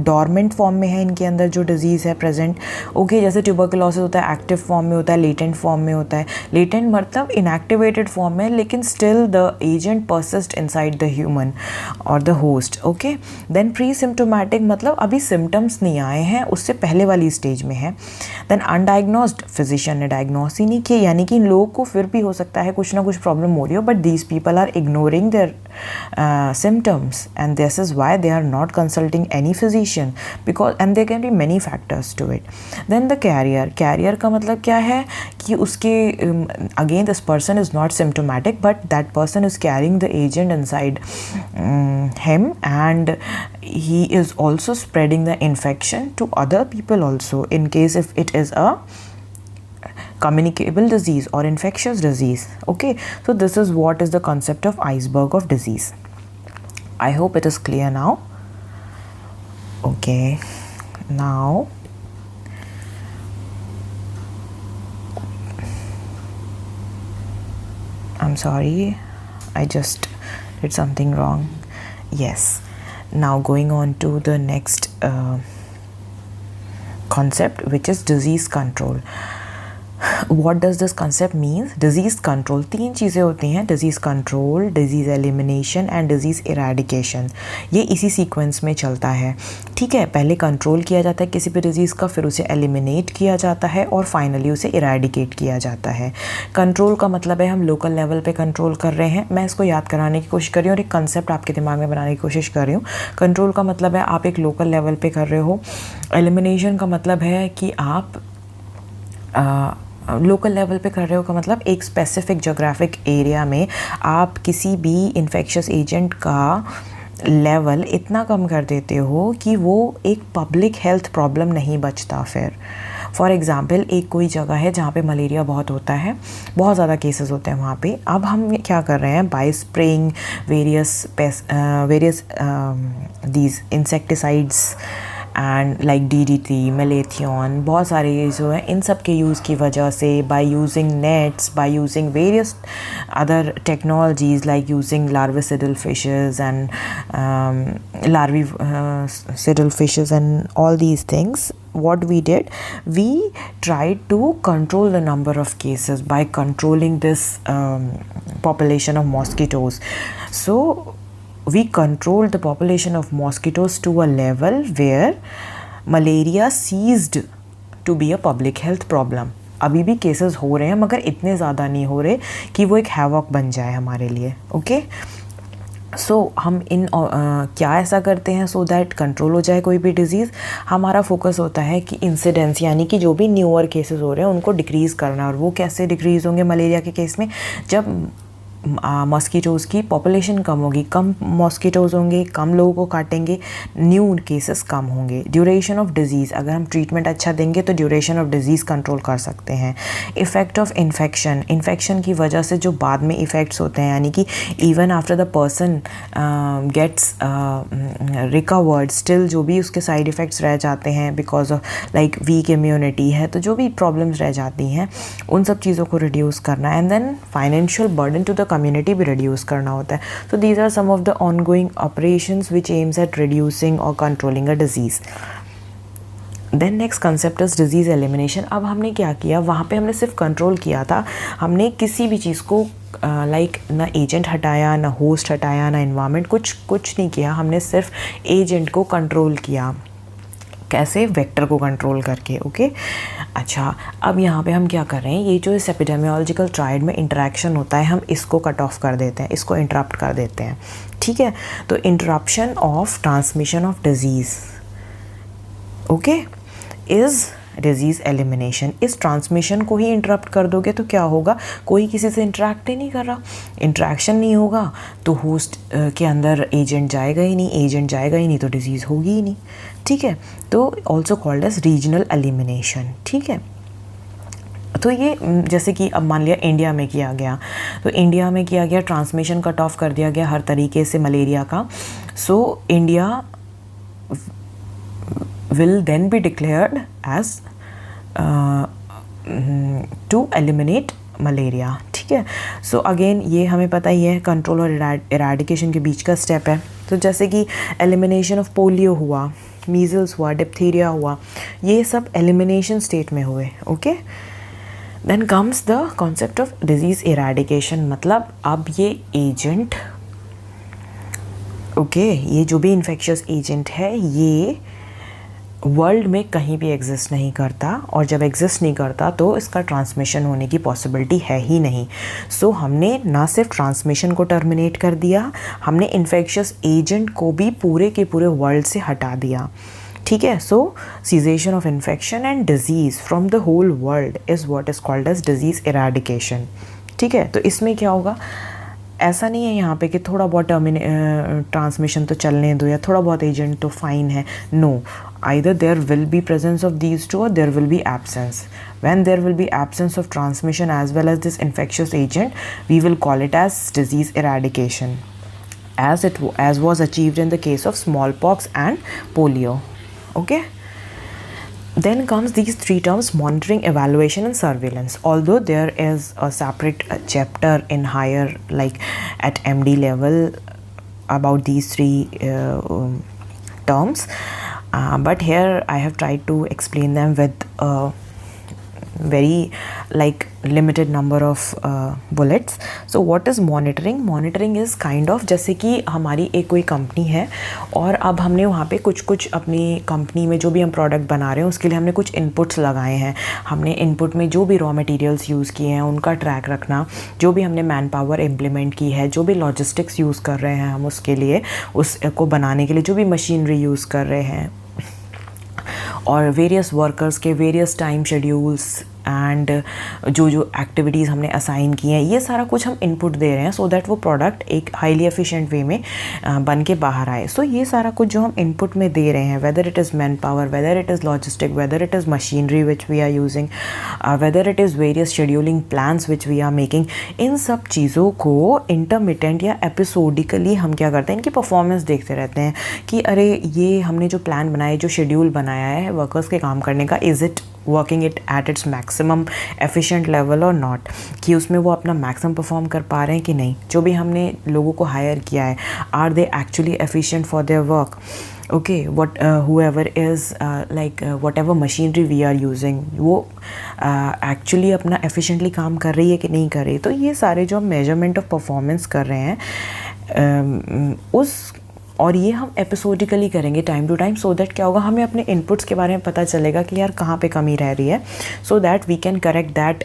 डॉर्मेंट फॉर्म में है इनके अंदर जो डिजीज़ है प्रेजेंट। ओके, जैसे ट्यूबरकुलोसिस होता है एक्टिव फॉर्म में होता है, लेटेंट फॉर्म में होता है। लेटेंट मतलब इनएक्टिवेटेड फॉर्म में, लेकिन still the agent persist inside the human और the host. Okay, then pre symptomatic मतलब अभी सिम्टम्स नहीं आए हैं, उससे पहले वाली स्टेज में है। देन अनडायग्नोज्ड, फिजिशियन ने डायग्नोस ही नहीं किया, यानी कि लोग को फिर भी हो सकता है कुछ ना कुछ प्रॉब्लम हो रही हो, but these people are ignoring their symptoms, and this is why they are not consulting any physician, because and there can be many factors to it. Then the carrier का मतलब क्या है कि उसके again this person is not symptomatic, but that person is carrying the agent inside him, and he is also spreading the infection to other people also, in case if it is a communicable disease or infectious disease. Okay, so this is what is the concept of iceberg of disease. I hope it is clear now. Okay, now I'm sorry, I just did something wrong. Yes, now going on to the next concept, which is disease control. What does this concept mean? Disease control, तीन चीज़ें होती हैं, disease control, disease elimination and disease eradication. ये इसी sequence में चलता है। ठीक है, पहले कंट्रोल किया जाता है किसी भी डिजीज़ का, फिर उसे एलिमिनेट किया जाता है, और फाइनली उसे इरेडिकेट किया जाता है। कंट्रोल का मतलब है हम लोकल लेवल पे कंट्रोल कर रहे हैं। मैं इसको याद कराने की कोशिश कर रही हूँ और एक कंसेप्ट आपके दिमाग में बनाने की कोशिश कर रही हूँ। कंट्रोल का मतलब है आप एक लोकल लेवल पे कर रहे हो। एलिमिनेशन का मतलब है कि आप लोकल लेवल पे कर रहे हो, का मतलब एक स्पेसिफिक जोग्राफिक एरिया में आप किसी भी इन्फेक्शियस एजेंट का लेवल इतना कम कर देते हो कि वो एक पब्लिक हेल्थ प्रॉब्लम नहीं बचता। फिर फॉर एग्ज़ाम्पल एक कोई जगह है जहाँ पे मलेरिया बहुत होता है, बहुत ज़्यादा केसेस होते हैं वहाँ पे। अब हम क्या कर रहे हैं, bye spraying various these insecticides and like DDT, मेलेथियन, बहुत सारे ये जो हैं इन सब के यूज़ की वजह से, by using nets, by using various other technologies like using larvicidal fishes and larvicidal fishes and all these things, what we did, we tried to control the number of cases by controlling this population of mosquitoes. So we controlled the population of mosquitoes to a level where malaria ceased to be a public health problem. अभी भी cases हो रहे हैं मगर इतने ज़्यादा नहीं हो रहे कि वो एक हैवॉक बन जाए हमारे लिए। ओके, सो हम क्या ऐसा करते हैं सो दैट कंट्रोल हो जाए कोई भी डिज़ीज़। हमारा फोकस होता है कि इंसिडेंस यानी कि जो भी न्यूअर केसेस हो रहे हैं उनको डिक्रीज़ करना। और वो कैसे डिक्रीज़ होंगे मलेरिया के केस में, जब मॉस्किटोज़ की पॉपुलेशन कम होगी, कम मॉस्किटोज़ होंगे, कम लोगों को काटेंगे, न्यू केसेस कम होंगे। ड्यूरेशन ऑफ डिजीज़, अगर हम ट्रीटमेंट अच्छा देंगे तो ड्यूरेशन ऑफ डिजीज़ कंट्रोल कर सकते हैं। इफ़ेक्ट ऑफ इन्फेक्शन, इन्फेक्शन की वजह से जो बाद में इफ़ेक्ट्स होते हैं यानी कि even after the person gets recovered still जो भी उसके साइड इफ़ेक्ट्स रह जाते हैं because of like weak immunity है, तो जो भी प्रॉब्लम्स रह जाती हैं उन सब चीज़ों को रिड्यूस करना। And then financial burden to the community भी रिड्यूस करना होता है। So these are some of the ongoing operations which aims at reducing और controlling a disease. Then next concept is disease elimination. अब हमने क्या किया, वहाँ पे हमने सिर्फ कंट्रोल किया था, हमने किसी भी चीज़ को लाइक ना एजेंट हटाया, ना होस्ट हटाया, ना इन्वायरमेंट, कुछ नहीं किया। हमने सिर्फ एजेंट को कंट्रोल किया। कैसे? वेक्टर को कंट्रोल करके। ओके, अच्छा, अब यहाँ पे हम क्या कर रहे हैं, ये जो इस एपिडेमियोलॉजिकल ट्रायड में इंटरेक्शन होता है हम इसको कट ऑफ कर देते हैं, इसको इंटरप्ट कर देते हैं। ठीक है, तो interruption of transmission of disease okay is disease elimination. इस ट्रांसमिशन को ही इंटरप्ट कर दोगे तो क्या होगा, कोई किसी से इंटरेक्ट ही नहीं कर रहा, इंटरेक्शन नहीं होगा तो होस्ट के अंदर एजेंट जाएगा ही नहीं, एजेंट जाएगा ही नहीं तो डिजीज़ होगी ही नहीं। ठीक है, तो also called as regional elimination. ठीक है, तो ये जैसे कि अब मान लिया इंडिया में किया गया, तो इंडिया में किया गया, ट्रांसमिशन कट ऑफ कर दिया गया हर तरीके से मलेरिया का। So India will then be declared as to eliminate malaria। ठीक है, सो अगेन ये हमें पता ही है कंट्रोल और इराडिकेशन के बीच का स्टेप है। तो जैसे कि एलिमिनेशन ऑफ पोलियो हुआ, मीजल्स हुआ, डिप्थीरिया हुआ, ये सब एलिमिनेशन स्टेट में हुए। Okay, then comes the concept of disease eradication. मतलब अब ये एजेंट ये जो भी इन्फेक्शियस एजेंट है ये वर्ल्ड में कहीं भी एग्जिस्ट नहीं करता, और जब एग्जिस्ट नहीं करता तो इसका ट्रांसमिशन होने की पॉसिबिलिटी है ही नहीं। सो हमने ना सिर्फ ट्रांसमिशन को टर्मिनेट कर दिया, हमने इन्फेक्शियस एजेंट को भी पूरे के पूरे वर्ल्ड से हटा दिया। ठीक है, so cessation of infection and disease from the whole world is what is called as disease eradication. ठीक है, तो इसमें क्या होगा, ऐसा नहीं है यहाँ पे कि थोड़ा बहुत ट्रांसमिशन तो चलने दो या थोड़ा बहुत एजेंट तो फाइन है। No, either there will be presence of these two or there will be absence. When there will be absence of transmission as well as this infectious agent, we will call it as disease eradication, as was achieved in the case of smallpox and polio. Okay, then comes these three terms: monitoring, evaluation and surveillance. Although there is a separate chapter in higher, like at MD level, about these three terms, but here I have tried to explain them with a very like limited number of bullets. So what is monitoring? Monitoring is kind of जैसे कि हमारी एक कोई company है और अब हमने वहाँ पे कुछ अपनी कंपनी में जो भी हम प्रोडक्ट बना रहे हैं उसके लिए हमने कुछ इनपुट्स लगाए हैं। हमने इनपुट में जो भी रॉ मटेरियल्स यूज़ किए हैं उनका ट्रैक रखना, जो भी हमने मैन पावर इम्प्लीमेंट की है, जो भी लॉजिस्टिक्स यूज़ कर रहे हैं हम उसके लिए, उसको बनाने के लिए जो भी मशीनरी यूज़ कर रहे हैं, और वेरियस वर्कर्स के वेरियस टाइम शेड्यूल्स एंड जो एक्टिविटीज़ हमने असाइन की हैं, ये सारा कुछ हम इनपुट दे रहे हैं सो दैट वो प्रोडक्ट एक हाईली एफिशिएंट वे में बन के बाहर आए। सो ये सारा कुछ जो हम इनपुट में दे रहे हैं, whether it is man power, whether it is logistic, whether it is machinery which we are using, whether it is various scheduling plans which we are making, इन सब चीज़ों को इंटरमिटेंट या एपिसोडिकली हम क्या करते हैं, इनकी परफॉर्मेंस देखते रहते हैं कि अरे ये हमने जो प्लान बनाया, जो शेड्यूल बनाया है वर्कर्स के काम करने का, is it working it at its maximum efficient level और नॉट, कि उसमें वो अपना मैक्सिमम परफॉर्म कर पा रहे हैं कि नहीं। जो भी हमने लोगों को हायर किया है, are they actually efficient for their work. Okay, whoever is like whatever machinery we are using, वो एक्चुअली अपना एफिशिएंटली काम कर रही है कि नहीं कर रही। तो ये सारे जो हम मेजरमेंट ऑफ परफॉर्मेंस कर रहे हैं और ये हम एपिसोडिकली करेंगे time to time, so that क्या होगा, हमें अपने इनपुट्स के बारे में पता चलेगा कि यार कहाँ पे कमी रह रही है, so that we can correct that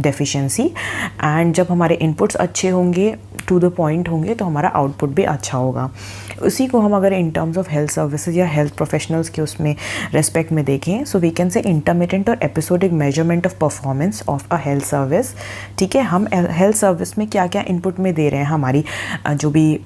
deficiency. And जब हमारे इनपुट्स अच्छे होंगे, टू द पॉइंट होंगे, तो हमारा आउटपुट भी अच्छा होगा। उसी को हम अगर in terms of health services या हेल्थ प्रोफेशनल्स के उसमें रेस्पेक्ट में देखें, so we can say intermittent और episodic measurement of performance of a health service. ठीक है, हम हेल्थ सर्विस में क्या क्या इनपुट में दे रहे हैं, हमारी जो भी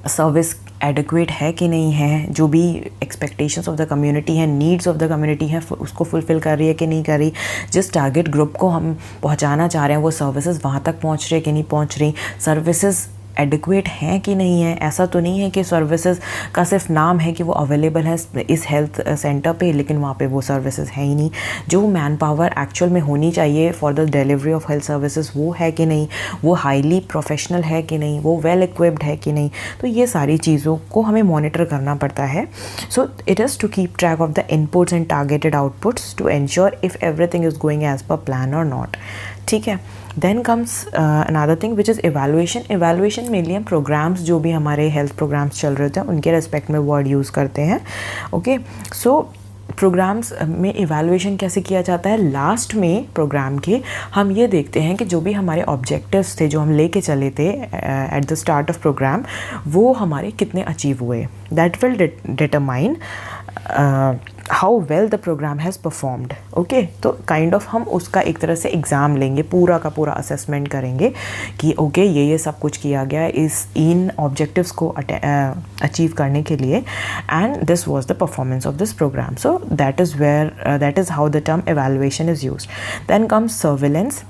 सर्विस एडिक्वेट है कि नहीं है, जो भी एक्सपेक्टेशंस ऑफ द कम्युनिटी है, नीड्स ऑफ द कम्युनिटी है, उसको फुलफ़िल कर रही है कि नहीं कर रही, जिस टारगेट ग्रुप को हम पहुंचाना चाह रहे हैं वो सर्विसेज वहां तक पहुंच रही है कि नहीं पहुंच रही, सर्विसेज एडिक्वेट हैं कि नहीं है। ऐसा तो नहीं है कि सर्विसेज का सिर्फ नाम है कि वो अवेलेबल है इस हेल्थ सेंटर पे, लेकिन वहाँ पे वो सर्विसेज है ही नहीं। जो मैन पावर एक्चुअल में होनी चाहिए for the delivery of health services वो है कि नहीं, वो हाईली प्रोफेशनल है कि नहीं, वो वेल इक्विप्ड है कि नहीं। तो ये सारी चीज़ों को हमें मॉनिटर करना पड़ता है। So it is to keep track of the inputs and targeted outputs to ensure if everything is going as per plan और नॉट। ठीक है, then comes another thing which is evaluation. Evaluation mainly हम programmes, जो भी हमारे health programmes चल रहे होते हैं उनके रेस्पेक्ट में वर्ड यूज़ करते हैं। ओके, सो प्रोग्राम्स में एवेलुएशन कैसे किया जाता है, लास्ट में प्रोग्राम के हम ये देखते हैं कि जो भी हमारे ऑब्जेक्टिव्स थे जो हम लेके चले थे at the start of programme, वो हमारे कितने अचीव हुए। That will determine how well the programme has performed. Okay, तो काइंड ऑफ हम उसका एक तरह से एग्ज़ाम लेंगे, पूरा का पूरा असेसमेंट करेंगे कि ओके ये सब कुछ किया गया इन ऑब्जेक्टिव्स को अचीव करने के लिए, and this was the performance of this programme. So that is how the term evaluation is used. Then comes surveillance.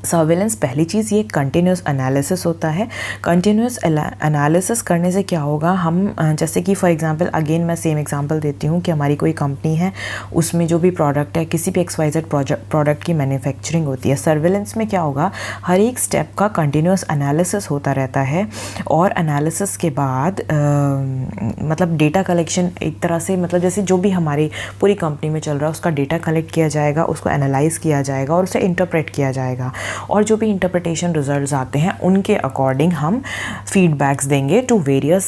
Surveillance, पहली चीज़ ये कंटिन्यूस एनालिसिस होता है। कंटिन्यूस एनालिसिस करने से क्या होगा, हम जैसे कि फॉर एग्जांपल, अगेन मैं सेम एग्जांपल देती हूँ कि हमारी कोई कंपनी है, उसमें जो भी प्रोडक्ट है, किसी भी XYZ प्रोडक्ट की मैन्युफैक्चरिंग होती है। सर्विलेंस में क्या होगा, हर एक स्टेप का कंटिन्यूस एनालिसिस होता रहता है, और एनालिसिस के बाद मतलब डेटा कलेक्शन एक तरह से, मतलब जैसे जो भी हमारी पूरी कंपनी में चल रहा है उसका डेटा कलेक्ट किया जाएगा, उसको एनालाइज किया जाएगा और उसे इंटरप्रेट किया जाएगा, और जो भी इंटरप्रिटेशन रिजल्ट्स आते हैं उनके अकॉर्डिंग हम फीडबैक्स देंगे टू वेरियस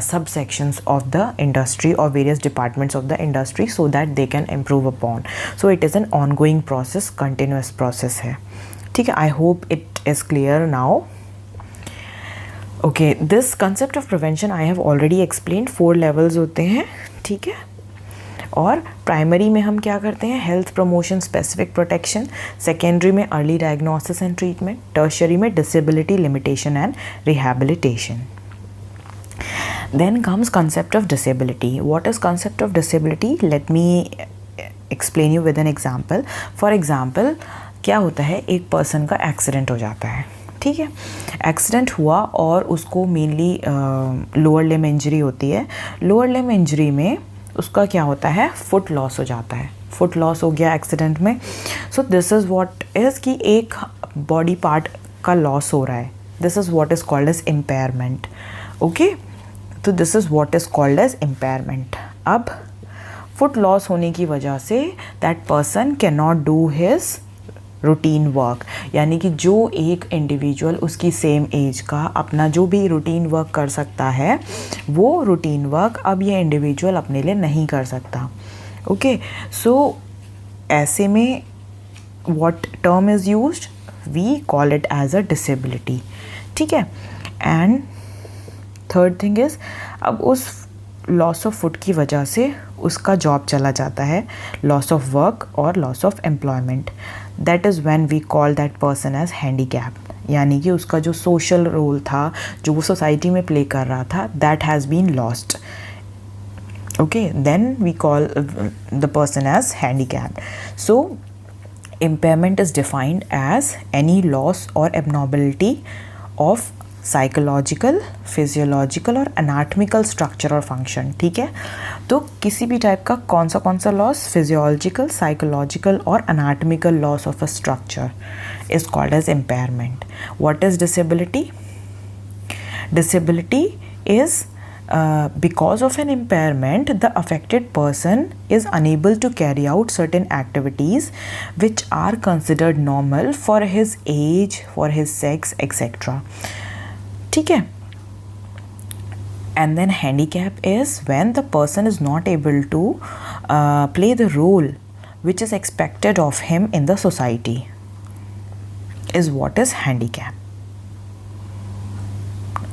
सब सेक्शंस ऑफ द इंडस्ट्री और various departments of the industry, so that they can improve upon. So it is an ongoing process, continuous process है। ठीक है, I hope it is clear now. Okay, this concept of prevention I have already explained. 4 levels होते हैं। ठीक है, और primary में हम क्या करते हैं, health promotion, specific protection. Secondary में early diagnosis and treatment. Tertiary में disability limitation and rehabilitation. Then comes concept of disability. What is concept of disability? Let me explain you with an example. For example, क्या होता है, एक person का accident हो जाता है। ठीक है, एक्सीडेंट हुआ और उसको मेनली लोअर लिम्ब इंजरी होती है। लोअर लिम्ब इंजरी में उसका क्या होता है, फुट लॉस हो जाता है। फुट लॉस हो गया एक्सीडेंट में। So this is what is कि एक बॉडी पार्ट का लॉस हो रहा है। This is what is called as impairment. Okay, तो this is what is called as impairment. अब फुट लॉस होने की वजह से that person can not do his routine work, यानी कि जो एक इंडिविजुअल उसकी सेम एज का अपना जो भी रूटीन वर्क कर सकता है, वो रूटीन वर्क अब ये इंडिविजुअल अपने लिए नहीं कर सकता। ओके, सो ऐसे में what term is used, we call it as a disability. ठीक है, एंड थर्ड थिंग इज़, अब उस लॉस ऑफ फुट की वजह से उसका जॉब चला जाता है, लॉस ऑफ वर्क और loss of employment. That is when we call that person as handicap, यानी कि उसका जो सोशल रोल था, जो वो सोसाइटी में प्ले कर रहा था, that has been lost. Okay, then we call the person as handicapped. So impairment is defined as any loss or abnormality of psychological, physiological और एनाटॉमिकल स्ट्रक्चर और फंक्शन। ठीक है, तो किसी भी टाइप का कौन सा लॉस, फिजियोलॉजिकल, साइकोलॉजिकल और anatomical loss of a structure is called as impairment. What is disability? Disability is because of an impairment, the affected person is unable to carry out certain activities which are considered normal for his age, for his sex, etc. ठीक है, And then handicap is when the person is not able to play the role which is expected of him in the society is what is handicap.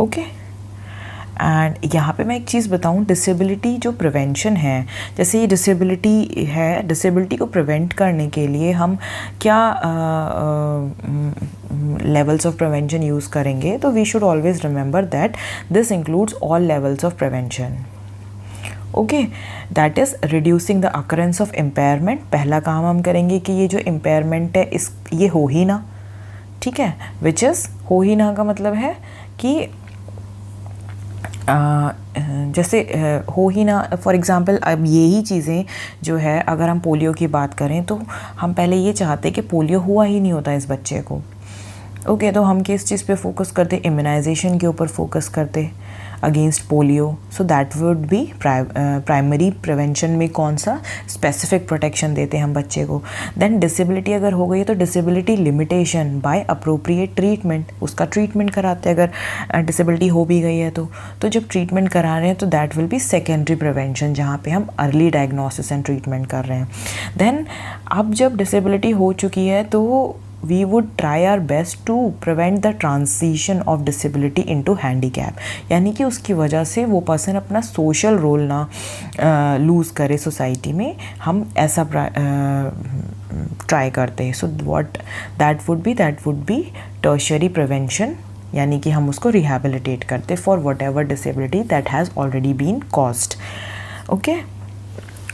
Okay and यहाँ पे मैं एक चीज़ बताऊँ, disability जो prevention है, जैसे ये डिसेबिलिटी है, डिसेबिलिटी को प्रिवेंट करने के लिए हम क्या लेवल्स ऑफ प्रिवेंशन यूज़ करेंगे, तो we should always remember that this includes all levels of prevention. Okay, that is reducing the occurrence of impairment. पहला काम हम करेंगे कि ये जो इम्पेयरमेंट है ये हो ही ना, ठीक है, विच इज़ हो ही ना का मतलब है कि जैसे हो ही ना, फॉर एग्ज़ाम्पल अब यही चीज़ें जो है, अगर हम पोलियो की बात करें तो हम पहले ये चाहते कि पोलियो हुआ ही नहीं होता इस बच्चे को. ओके, तो हम किस चीज़ पे फोकस करते, इम्यूनाइजेशन के ऊपर फोकस करते against polio. So that would be primary prevention में कौन सा स्पेसिफिक प्रोटेक्शन देते हैं हम बच्चे को. देन डिसेबिलिटी अगर हो गई है तो disability limitation by appropriate treatment, उसका ट्रीटमेंट कराते हैं अगर डिसेबिलिटी हो भी गई है तो जब ट्रीटमेंट करा रहे हैं तो that will B secondary prevention, जहाँ पे हम अर्ली डायग्नोसिस एंड ट्रीटमेंट कर रहे हैं. देन अब जब डिसेबिलिटी हो चुकी है तो we would try our best to prevent the transition of disability into handicap, यानी कि उसकी वजह से वो पर्सन अपना सोशल रोल ना लूज़ करे सोसाइटी में, हम ऐसा ट्राई करते हैं. So what that would be tertiary prevention, यानी कि हम उसको रिहैबिलिटेट करते for whatever disability that has already been caused. Okay,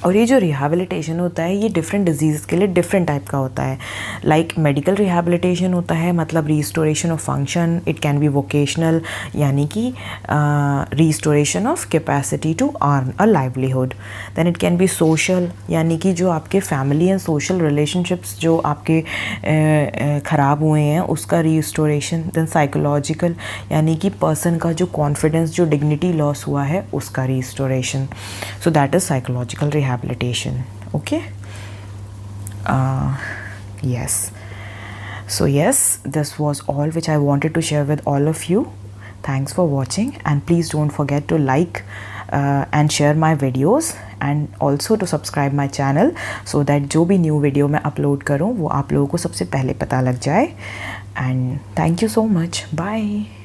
और ये जो रिहैबिलिटेशन होता है ये डिफरेंट डिजीज़ के लिए डिफरेंट टाइप का होता है. लाइक मेडिकल रिहैबिलिटेशन होता है, मतलब restoration of function. It can be vocational, यानी कि restoration of capacity to earn a livelihood. Then it can be social, यानी कि जो आपके फैमिली एंड सोशल रिलेशनशिप्स जो आपके ख़राब हुए हैं उसका रिस्टोरेशन. देन साइकोलॉजिकल, यानी कि पर्सन का जो कॉन्फिडेंस, जो डिग्निटी लॉस हुआ है उसका restoration. So that is psychological rehabilitation. Okay, yes, so yes, this was all which I wanted to share with all of you. Thanks for watching, and please don't forget to like and share my videos, and also to subscribe my channel so that जो भी new video मैं upload करूँ वो आप लोगों को सबसे पहले पता लग जाए. And thank you so much. Bye.